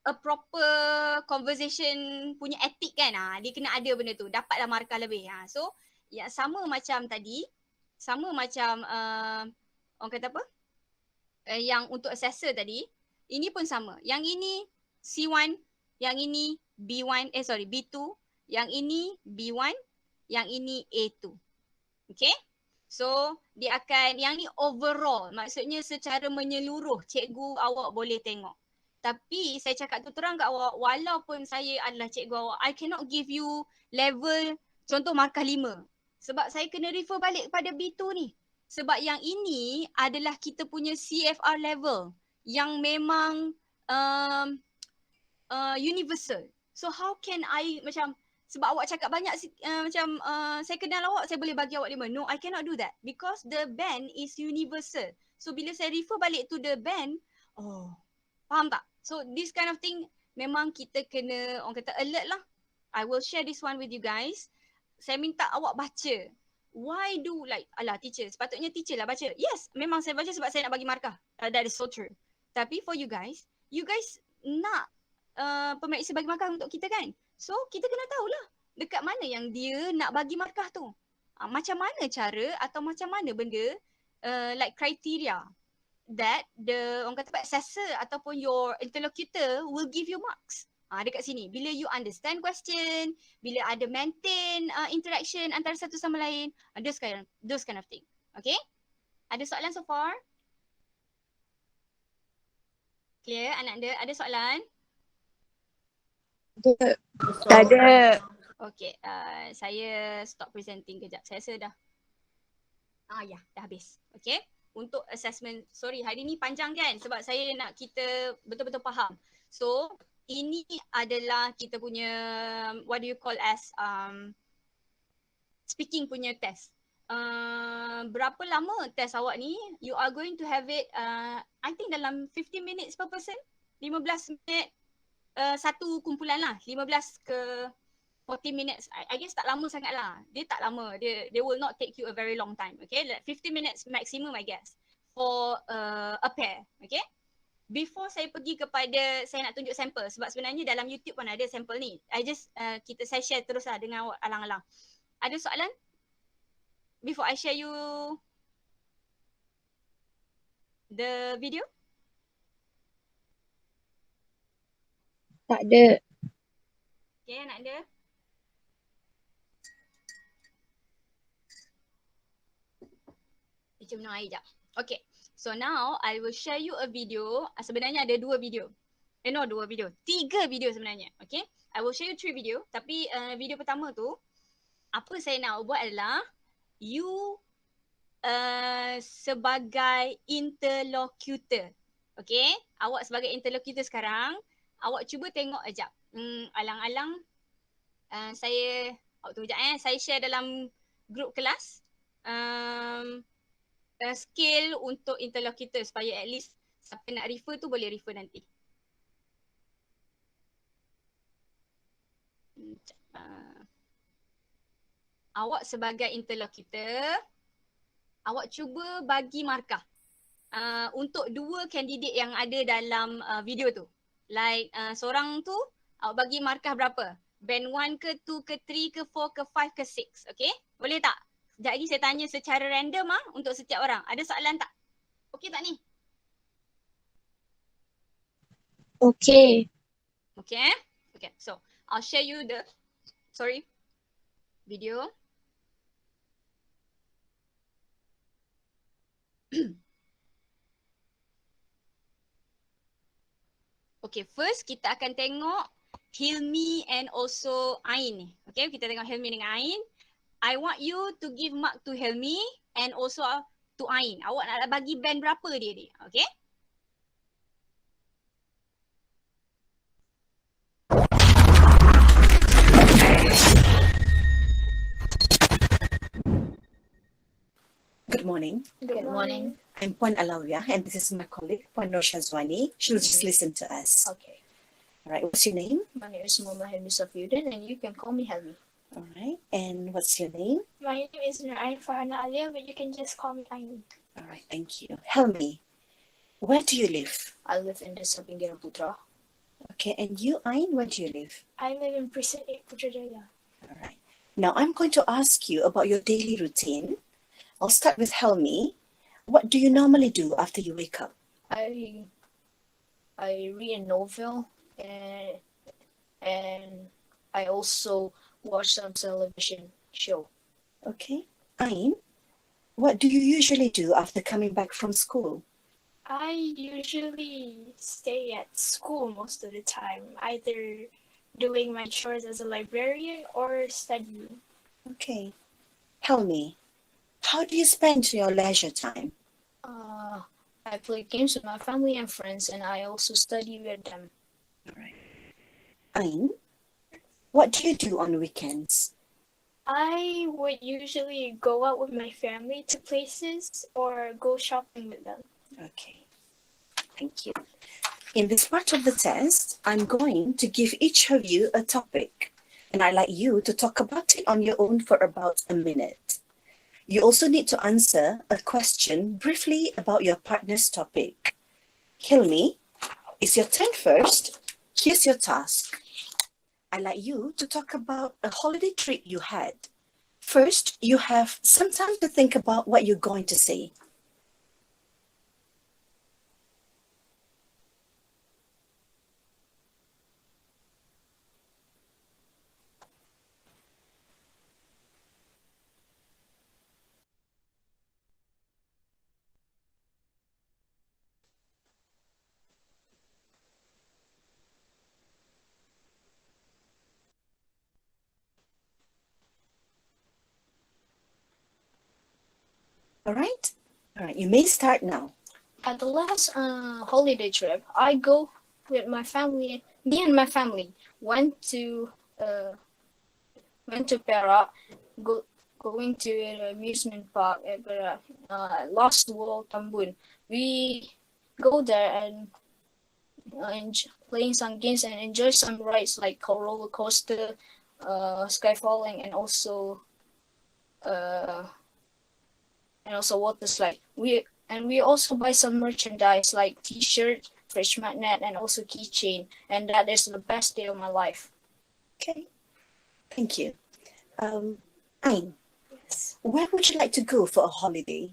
a proper conversation punya etik kan. Dia kena ada benda tu. Dapatlah markah lebih. So, ya sama macam tadi. Sama macam orang kata apa? Yang untuk assessor tadi. Ini pun sama. Yang ini C1. Yang ini B1. B2. Yang ini B1. Yang ini A2. Okay. So dia akan, yang ni overall, maksudnya secara menyeluruh cikgu awak boleh tengok. Tapi saya cakap tu terang kat awak, walaupun saya adalah cikgu awak, I cannot give you level contoh markah 5. Sebab saya kena refer balik kepada B2 ni. Sebab yang ini adalah kita punya CFR level yang memang universal. So how can I macam, sebab awak cakap banyak saya kenal awak, saya boleh bagi awak 5. No, I cannot do that because the band is universal. So bila saya refer balik to the band, faham tak? So this kind of thing memang kita kena orang kata alert lah. I will share this one with you guys. Saya minta awak baca. Why do like, alah teacher, sepatutnya teacher lah baca. Yes, memang saya baca sebab saya nak bagi markah. That is so true. Tapi for you guys nak pemeriksa bagi markah untuk kita kan? So kita kena tahulah dekat mana yang dia nak bagi markah tu. Macam mana cara atau macam mana benda like criteria that the orang kata assessor ataupun your interlocutor will give you marks. Dekat sini. Bila you understand question, bila ada maintain interaction antara satu sama lain, those kind of thing. Okay? Ada soalan so far? Clear anak dia? Ada soalan? Tak ada. Okay, saya stop presenting kejap. Saya rasa dah. Ya, dah habis. Okay, untuk assessment, sorry hari ni panjang kan sebab saya nak kita betul-betul faham. So, ini adalah kita punya what do you call as speaking punya test. Berapa lama test awak ni? You are going to have it, I think dalam 15 minutes per person. 15 minit satu kumpulan lah, 15 ke 40 minutes. I guess tak lama sangat lah. Dia tak lama. They will not take you a very long time. Okay, like 15 minutes maximum I guess for a pair. Okay, before saya pergi kepada, saya nak tunjuk sampel sebab sebenarnya dalam YouTube pun ada sampel ni. Saya share terus lah dengan awak alang-alang. Ada soalan? Before I share you the video? Tak ada. Okay, anak dia. Teacher minum air sekejap. Okay, so now I will share you a video. Sebenarnya ada 2 video. No, 2 video. 3 video sebenarnya. Okay, I will show you 3 video. Tapi video pertama tu, apa saya nak buat adalah you sebagai interlocutor. Okay, awak sebagai interlocutor sekarang, awak cuba tengok sekejap. Alang-alang saya, awak tunggu sekejap saya share dalam grup kelas. Skill untuk interlocutor supaya at least siapa nak refer tu boleh refer nanti. Awak sebagai interlocutor, awak cuba bagi markah untuk 2 kandidat yang ada dalam video tu. Like seorang tu awak bagi markah berapa? Band 1 ke 2 ke 3 ke 4 ke 5 ke 6. Okay? Boleh tak? Sekejap lagi saya tanya secara random untuk setiap orang. Ada soalan tak? Okey tak ni? Okay. Okay. Okay. So, I'll share you the video. Okay, first kita akan tengok Hilmi and also Ain ni. Okay, kita tengok Hilmi dengan Ain. I want you to give mark to Hilmi and also to Ain. Awak nak bagi band berapa dia ni? Okay? Good morning. Good morning. I'm Puan Alawiyah and this is my colleague, Puan Nur Shazwani. She'll just listen to us. Okay. All right, what's your name? My name is Mama Helmi Safiyuddin and you can call me Helmi. All right, and what's your name? My name is Nurain Farhana Alia, but you can just call me Aini. All right, thank you. Helmi, where do you live? I live in the Sapingiran Putra. Okay, and you, Ain, where do you live? I live in Precinct 8 Putrajaya. All right. Now I'm going to ask you about your daily routine. I'll start with Helmi. What do you normally do after you wake up? I read a novel and I also watch some television show. Okay. Ain, What do you usually do after coming back from school? I usually stay at school most of the time, either doing my chores as a librarian or studying. Okay. Tell me, how do you spend your leisure time? I play games with my family and friends, and I also study with them. All right. Ain, what do you do on weekends? I would usually go out with my family to places or go shopping with them. Okay. Thank you. In this part of the test, I'm going to give each of you a topic, and I'd like you to talk about it on your own for about a minute. You also need to answer a question briefly about your partner's topic. Hilmi, it's your turn first. Here's your task. I'd like you to talk about a holiday trip you had. First, you have some time to think about what you're going to say. All right? All right, you may start now. At the last holiday trip, I go with my family. Me and my family went to Perak, going to an amusement park at Perak, Lost World Tambun. We go there and playing some games and enjoy some rides like a roller coaster, skyfalling, and also water slide. We also buy some merchandise like T-shirt, fridge magnet, and also keychain. And that is the best day of my life. Okay, thank you. Ain, Yes. where would you like to go for a holiday?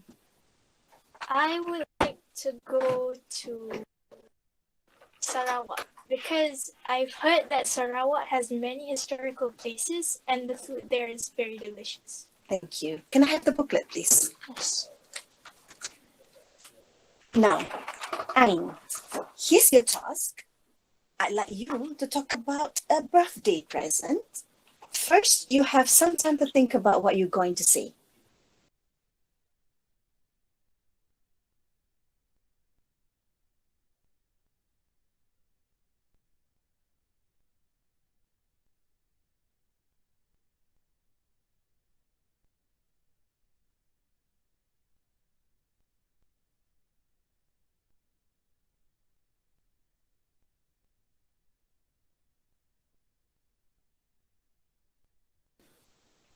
I would like to go to Sarawak because I've heard that Sarawak has many historical places and the food there is very delicious. Thank you. Can I have the booklet, please? Yes. Now, Ain, here's your task. I'd like you to talk about a birthday present. First, you have some time to think about what you're going to say.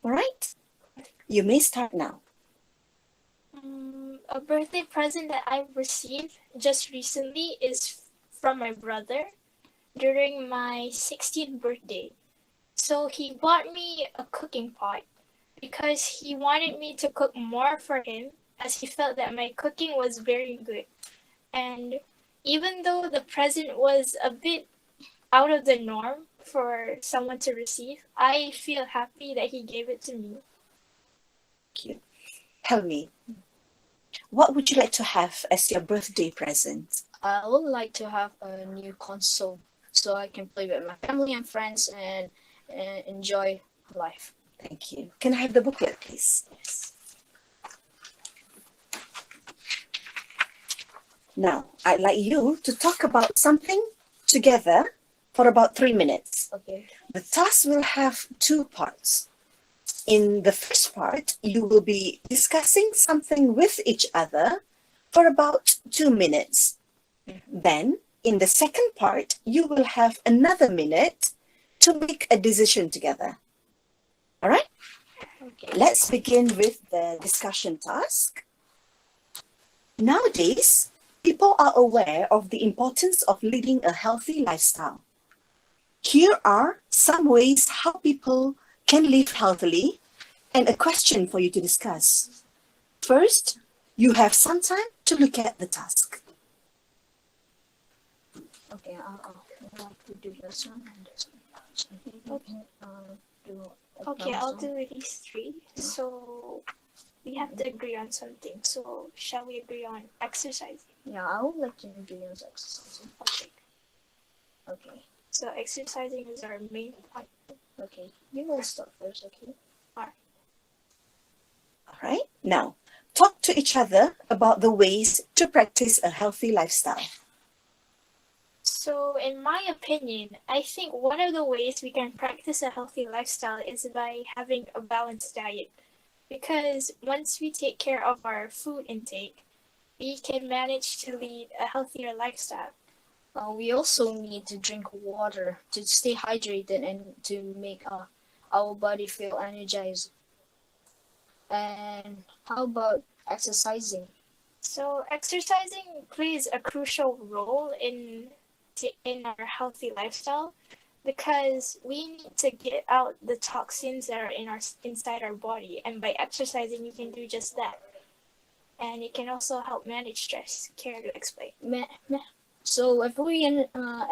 All right? You may start now. A birthday present that I received just recently is from my brother during my 16th birthday. So he bought me a cooking pot because he wanted me to cook more for him as he felt that my cooking was very good. And even though the present was a bit out of the norm for someone to receive, I feel happy that he gave it to me. Thank you. Tell me, what would you like to have as your birthday present? I would like to have a new console so I can play with my family and friends and enjoy life. Thank you. Can I have the booklet, please? Yes. Now, I'd like you to talk about something together for about 3 minutes. Okay. The task will have 2 parts. In the first part, you will be discussing something with each other for about 2 minutes. Then, in the second part, you will have another minute to make a decision together. All right? Okay. Let's begin with the discussion task. Nowadays, people are aware of the importance of leading a healthy lifestyle. Here are some ways how people can live healthily and a question for you to discuss. First, you have some time to look at the task. Okay. I'll have to do this one and this one. So I think we can do Okay, I'll do these 3. So we have to agree on something. So shall we agree on exercising? Yeah, I would like to agree on exercising. Okay. Okay. So exercising is our main point. Okay. You will start first, okay? All right. Now, talk to each other about the ways to practice a healthy lifestyle. So, in my opinion, I think one of the ways we can practice a healthy lifestyle is by having a balanced diet. Because once we take care of our food intake, we can manage to lead a healthier lifestyle. We also need to drink water to stay hydrated and to make our body feel energized. And how about exercising? So, exercising plays a crucial role in our healthy lifestyle because we need to get out the toxins that are inside our body, and by exercising, we can do just that. And it can also help manage stress. Care to explain? So if we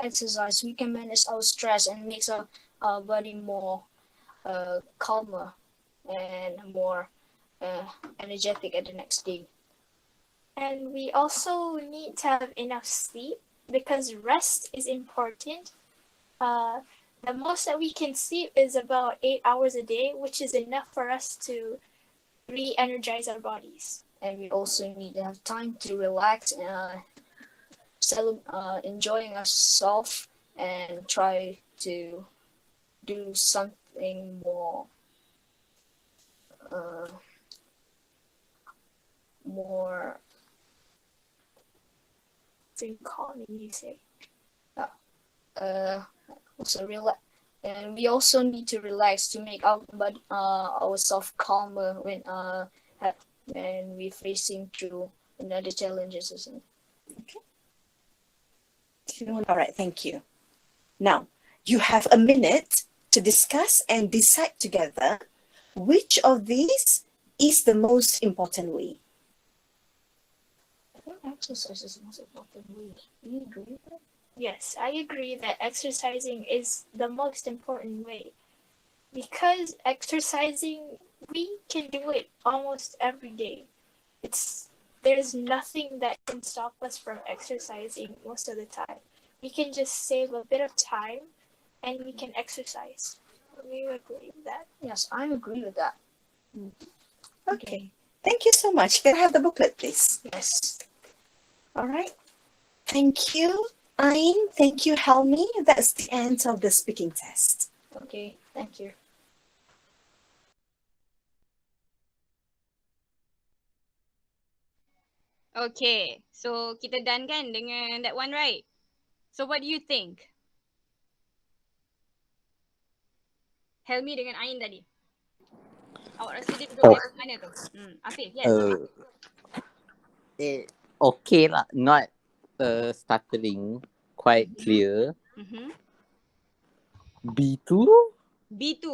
exercise, we can manage our stress and makes our body more calmer and more energetic at the next day. And we also need to have enough sleep because rest is important. The most that we can sleep is about 8 hours a day, which is enough for us to re-energize our bodies. And we also need to have time to relax, enjoying ourselves, and try to do something more calming, you say. Also relax, and we also need to relax to make ourselves calmer when we're facing through another challenges. All right, thank you. Now, you have a minute to discuss and decide together which of these is the most important way. I think exercise is the most important way. Do you agree with that? Yes, I agree that exercising is the most important way. Because exercising, we can do it almost every day. There's nothing that can stop us from exercising most of the time. We can just save a bit of time and we can exercise. Do you agree with that? Yes, I agree with that. Okay, thank you so much. Can I have the booklet, please? Yes. All right. Thank you, Ain. Thank you, Helmi. That's the end of the speaking test. Okay, thank you. Okay, so kita done kan dengan that one, right? So what do you think? Helmi dengan Ain tadi. Awak rasa dia duduk level mana tu? Afif, yes. Okay lah, not stuttering, quite clear. B2? B2,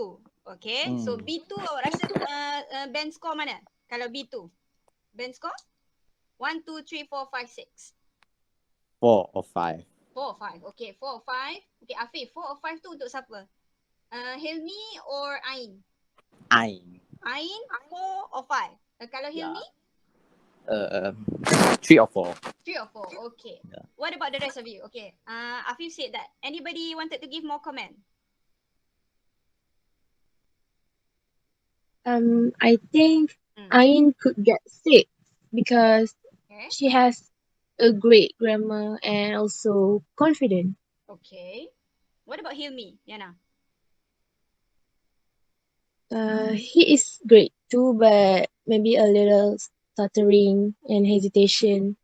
okay. So B2 awak rasa band score mana? Kalau B2, band score? 1, 2, 3, 4, 5, 6. 4 or 5. 4 or 5. Okay, 4 or 5. Okay, Afif, 4 or 5 tu untuk siapa? Hilmi or Ain? Ain. Ain, 4 or 5? Kalau Hilmi? 3 or 4. 3 or 4, okay. Yeah. What about the rest of you? Okay, Afif said that. Anybody wanted to give more comment? I think Ain could get 6 because she has a great grammar and also confident. Okay. What about Hilmi, Yana? He is great too, but maybe a little stuttering and hesitation.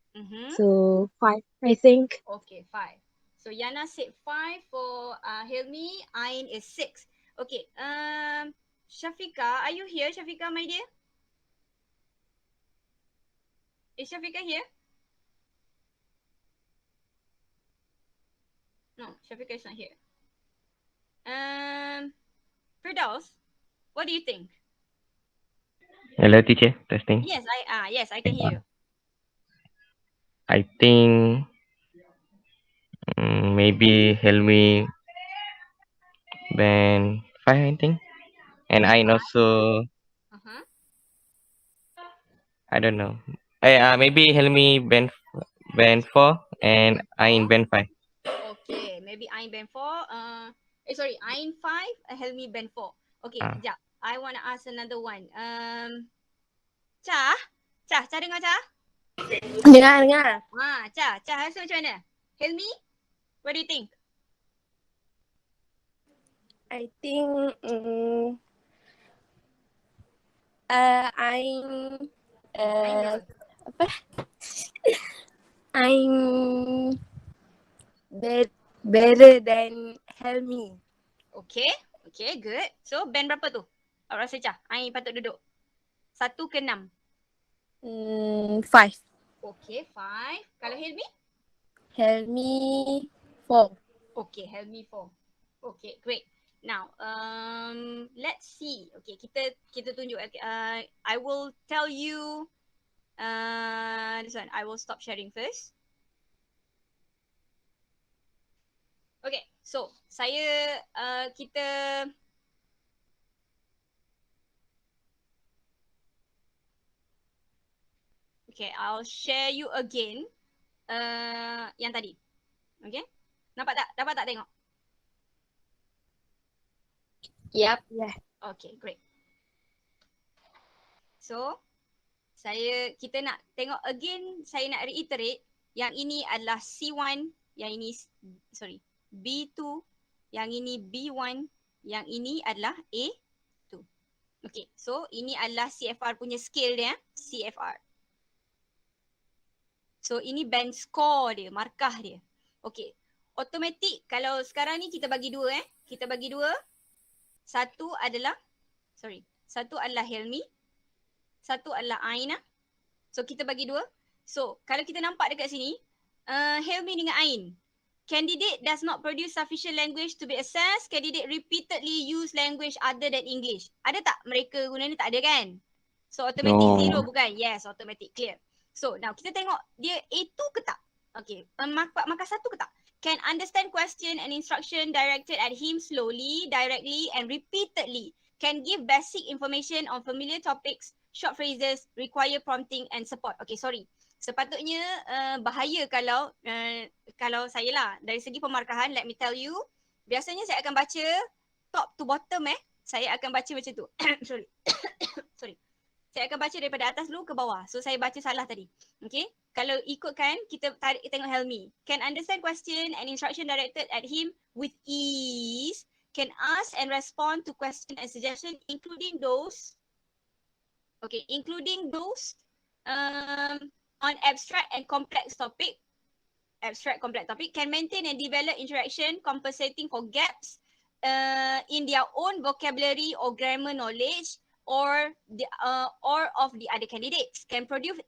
So 5, I think. Okay, 5. So Yana said 5 for Hilmi. Ain is 6. Okay. Shafika, are you here, Shafika, my dear? Is Shafika here? No, Shafika is not here. Firdaus, what do you think? Hello, teacher. Testing. Yes, I can hear you. I think maybe Helmi band 5, I think. And I also I don't know. Maybe Helmi band 4 and Ain band 5. Okay, maybe Ain band 4. Sorry, Ain 5, Helmi band 4. Okay, Ah. sekejap. I want to ask another one. Cah? Cah dengar Cah? Dengar. Cah rasa macam mana? Helmi, what do you think? I think I'm apa? I'm better than Helmi. Okay, good. So, band berapa tu? Awak rasa Cah? Ain patut duduk? 1 ke 6? 5. Okay, 5. Kalau Helmi? Helmi 4. Okay, Helmi 4. Okay, great. Now, let's see. Okay, kita tunjuk. I will tell you this one. I will stop sharing first. Okay, so kita okay, I'll share you again yang tadi. Okay? Nampak tak? Dapat tak tengok? Yep. Yeah. Okay, great. So, kita nak tengok again, saya nak reiterate yang ini adalah C1, yang ini B2, yang ini B1, yang ini adalah A2. Okay, so ini adalah CFR punya scale dia, CFR. So ini band score dia, markah dia. Okay, automatic kalau sekarang ni kita bagi dua kita bagi dua. Satu adalah Helmi, satu adalah Aina. So kita bagi dua. So kalau kita nampak dekat sini, Helmi dengan Ain. Candidate does not produce sufficient language to be assessed. Candidate repeatedly use language other than English. Ada tak mereka guna ni? Tak ada kan? So automatic No. 0 bukan? Yes, automatic clear. So now kita tengok dia A2 ke tak? Okay, markah 1 ke tak? Can understand question and instruction directed at him slowly, directly and repeatedly. Can give basic information on familiar topics, short phrases, require prompting and support. Okay, sorry. Sepatutnya bahaya kalau saya lah dari segi pemarkahan, let me tell you. Biasanya saya akan baca top to bottom Saya akan baca macam tu. Sorry. Sorry. Saya akan baca daripada atas dulu ke bawah. So saya baca salah tadi. Okay. Kalau ikutkan, kita tengok Helmi. Can understand question and instruction directed at him with ease. Can ask and respond to question and suggestion including those on abstract and complex topic. Can maintain and develop interaction compensating for gaps in their own vocabulary or grammar knowledge or of the other candidates. Can produce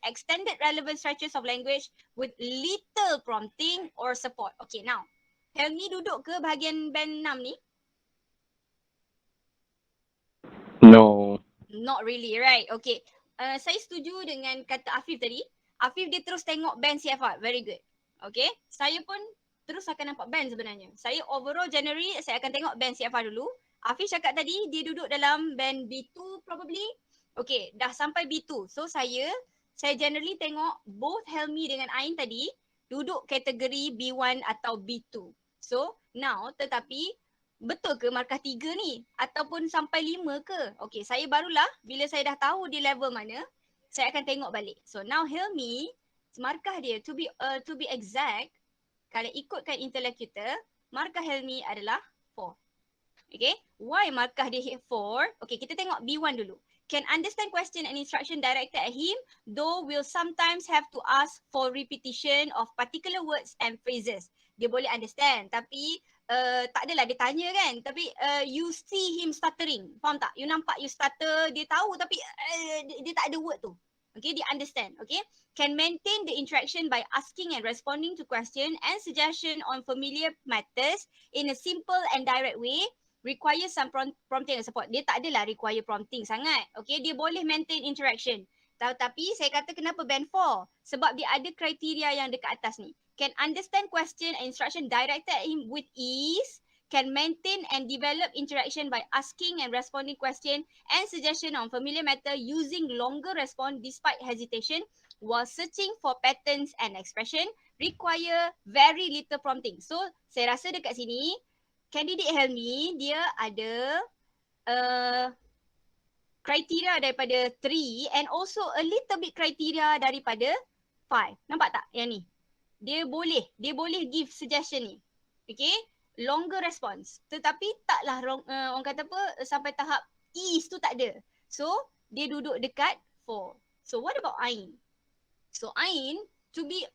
extended relevant stretches of language with little prompting or support. Okay, now Helmi duduk ke bahagian band 6 ni? No. Not really, right? Okay. Saya setuju dengan kata Afif tadi. Afif dia terus tengok band CFR. Very good. Okay. Saya pun terus akan nampak band sebenarnya. Saya overall January saya akan tengok band CFR dulu. Afif cakap tadi dia duduk dalam band B2 probably. Okay. Dah sampai B2. So saya generally tengok both Helmi dengan Ain tadi duduk kategori B1 atau B2. So now tetapi betul ke markah 3 ni? Ataupun sampai 5 ke? Okay, saya barulah bila saya dah tahu dia level mana, saya akan tengok balik. So now Helmi, markah dia to be exact, kalau ikutkan intelek kita, markah Helmi adalah 4. Okay, why markah dia 4? Okay, kita tengok B1 dulu. Can understand question and instruction directed at him, though will sometimes have to ask for repetition of particular words and phrases. Dia boleh understand, tapi tak adalah dia tanya kan. Tapi you see him stuttering. Faham tak? You nampak you stutter, dia tahu tapi dia tak ada word tu. Okay, dia understand. Okay, can maintain the interaction by asking and responding to question and suggestion on familiar matters in a simple and direct way. Require some prompting and support. Dia tak adalah require prompting sangat. Okay, dia boleh maintain interaction. Tapi saya kata kenapa band 4? Sebab dia ada kriteria yang dekat atas ni. Can understand question and instruction directed at him with ease. can maintain and develop interaction by asking and responding question and suggestion on familiar matter using longer response despite hesitation while searching for patterns and expression require very little prompting. So, saya rasa dekat sini, candidate Helmi, dia ada kriteria daripada 3 and also a little bit kriteria daripada 5. Nampak tak yang ni? Dia boleh give suggestion ni. Okay? Longer response. Tetapi taklah orang kata apa, sampai tahap ease tu tak ada. So, dia duduk dekat 4. So, what about Ain? So, Ain, to be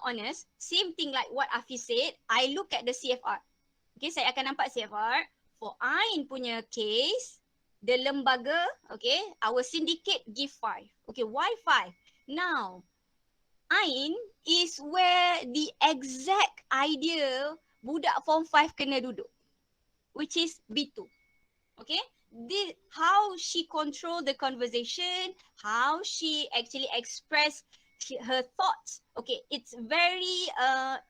honest, same thing like what Afiz said, I look at the CFR. Okay, saya akan nampak CFR. For Ain punya case, the lembaga, okay, our syndicate give 5. Okay, why 5? Now, Ain is where the exact idea budak form 5 kena duduk, which is B2. Okay, how she control the conversation, how she actually express her thoughts. Okay, it's very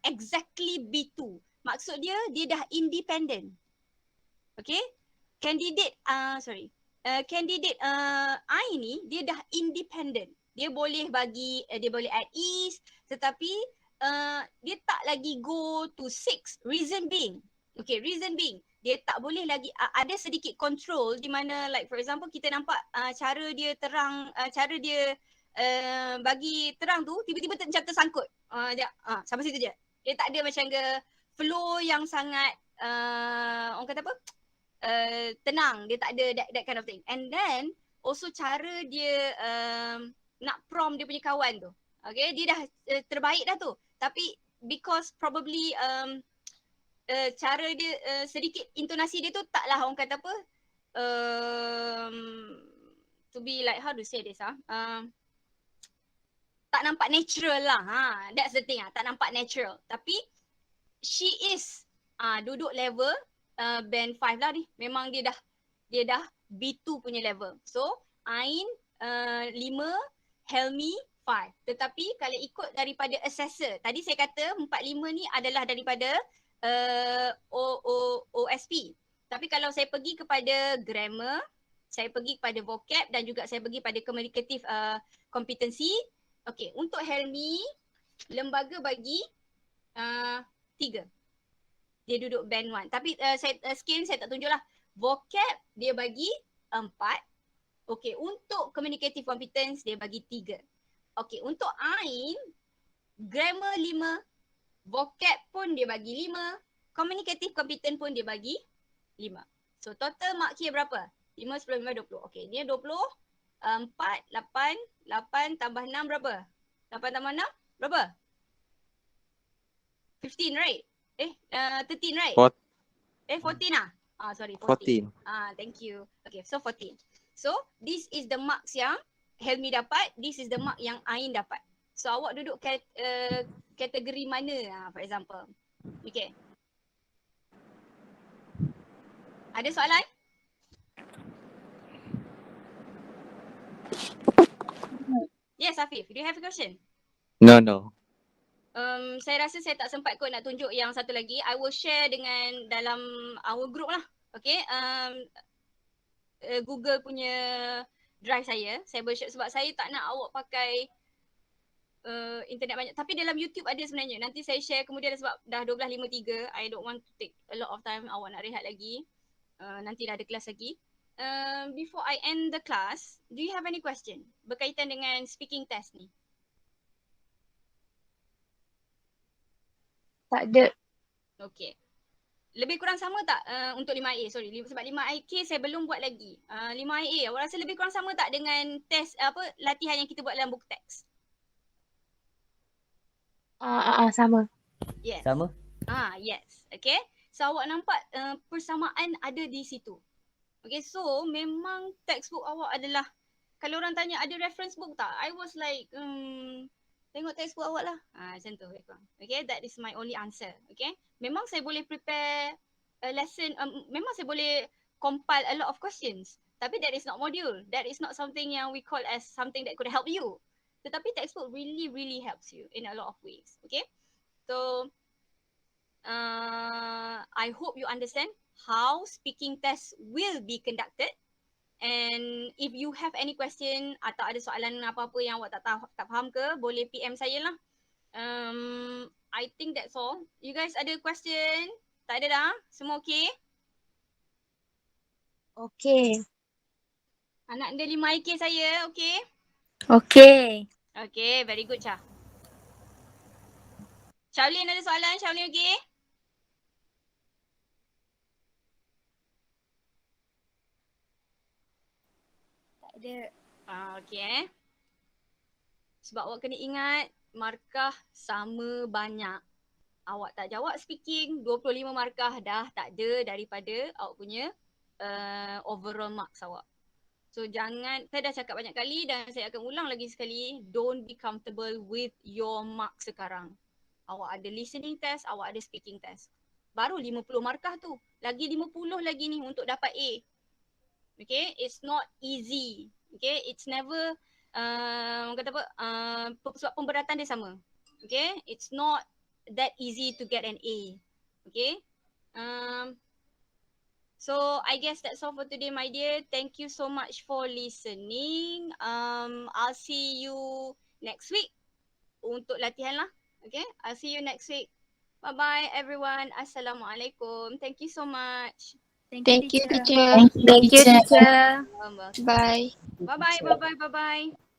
exactly B2. Maksud dia dah independent. Okay, candidate candidate I ni dia dah independent. Dia boleh bagi dia boleh at ease, tetapi dia tak lagi go to 6. Reason being, dia tak boleh lagi ada sedikit control di mana like for example kita nampak cara dia terang, cara dia bagi terang tu tiba-tiba macam tersangkut. Sampai situ je. Dia tak ada macam ke flow yang sangat orang kata apa? Tenang. Dia tak ada that kind of thing. And then also cara dia nak prompt dia punya kawan tu. Okay, dia dah terbaik dah tu. Tapi because probably cara dia sedikit intonasi dia tu taklah orang kata apa? To be like how to say this tak nampak natural lah. That's the thing tak nampak natural. Tapi she is duduk level band 5 lah ni. Memang dia dah B2 punya level. So Ain 5, Helmi 5. Tetapi kalau ikut daripada assessor, tadi saya kata 4-5 ni adalah daripada OSP. Tapi kalau saya pergi kepada grammar, saya pergi kepada vocab dan juga saya pergi pada communicative competency. Okay, untuk Helmi, lembaga bagi 3. Dia duduk band 1. Tapi scale saya tak tunjuk lah. Vocab dia bagi 4. Okay, untuk communicative competence dia bagi 3. Okay, untuk Ain, grammar 5, vocab pun dia bagi 5, communicative competence pun dia bagi 5. So total mark here berapa? 5, 10, 5, 20. Okay, dia 20, 4, 8 tambah 6 berapa? 8 tambah 6 berapa? 15 right? 13 right? 14 lah? Sorry, 14. Thank you. Okay, so 14. So, this is the marks yang Helmi dapat, this is the mark yang Ain dapat. So, awak duduk kategori mana for example? Okay. Ada soalan? Yes, Afif. Do you have a question? No. Saya rasa saya tak sempat kot nak tunjuk yang satu lagi. I will share dengan dalam our group lah. Okay. Google punya drive saya boleh share sebab saya tak nak awak pakai internet banyak. Tapi dalam YouTube ada sebenarnya. Nanti saya share kemudian sebab dah 12.53. I don't want to take a lot of time. Awak nak rehat lagi. Nanti dah ada kelas lagi. Before I end the class, do you have any question berkaitan dengan speaking test ni? Tak ada. Okay. Lebih kurang sama tak untuk 5IA? Sorry, sebab 5IK saya belum buat lagi. 5IA, awak rasa lebih kurang sama tak dengan test latihan yang kita buat dalam buku teks? Sama. Yes. Sama? Yes. Okay. So awak nampak persamaan ada di situ. Okay, so memang textbook awak adalah, kalau orang tanya ada reference book tak? I was like, tengok textbook awak lah. Macam tu. Okay, that is my only answer. Okay. Memang saya boleh prepare a lesson, memang saya boleh compile a lot of questions. Tapi that is not module. That is not something yang we call as something that could help you. Tetapi textbook really helps you in a lot of ways. Okay. So, I hope you understand how speaking test will be conducted. And if you have any question atau ada soalan apa-apa yang awak tak faham ke, boleh PM saya lah. I think that's all. You guys ada question? Tak ada dah? Semua okay? Okay. Anak dia 5 IK saya, okay? Okay. Okay, very good Syah. Shaolin ada soalan? Shaolin okay? Tak ada. Okay. Sebab awak kena ingat, markah sama banyak. Awak tak jawab speaking, 25 markah dah tak ada daripada awak punya overall marks awak. So jangan, saya dah cakap banyak kali dan saya akan ulang lagi sekali, don't be comfortable with your marks sekarang. Awak ada listening test, awak ada speaking test. Baru 50 markah tu. Lagi 50 lagi ni untuk dapat A. Okay, it's not easy. Okay, it's never, kata apa, sebab pemberatan dia sama. Okay, it's not that easy to get an A. Okay. So I guess that's all for today, my dear. Thank you so much for listening. I'll see you next week untuk latihan lah. Okay, I'll see you next week. Bye-bye everyone. Assalamualaikum. Thank you so much. Thank you, teacher. Thank you, teacher. Bye. Bye-bye, bye-bye, bye-bye.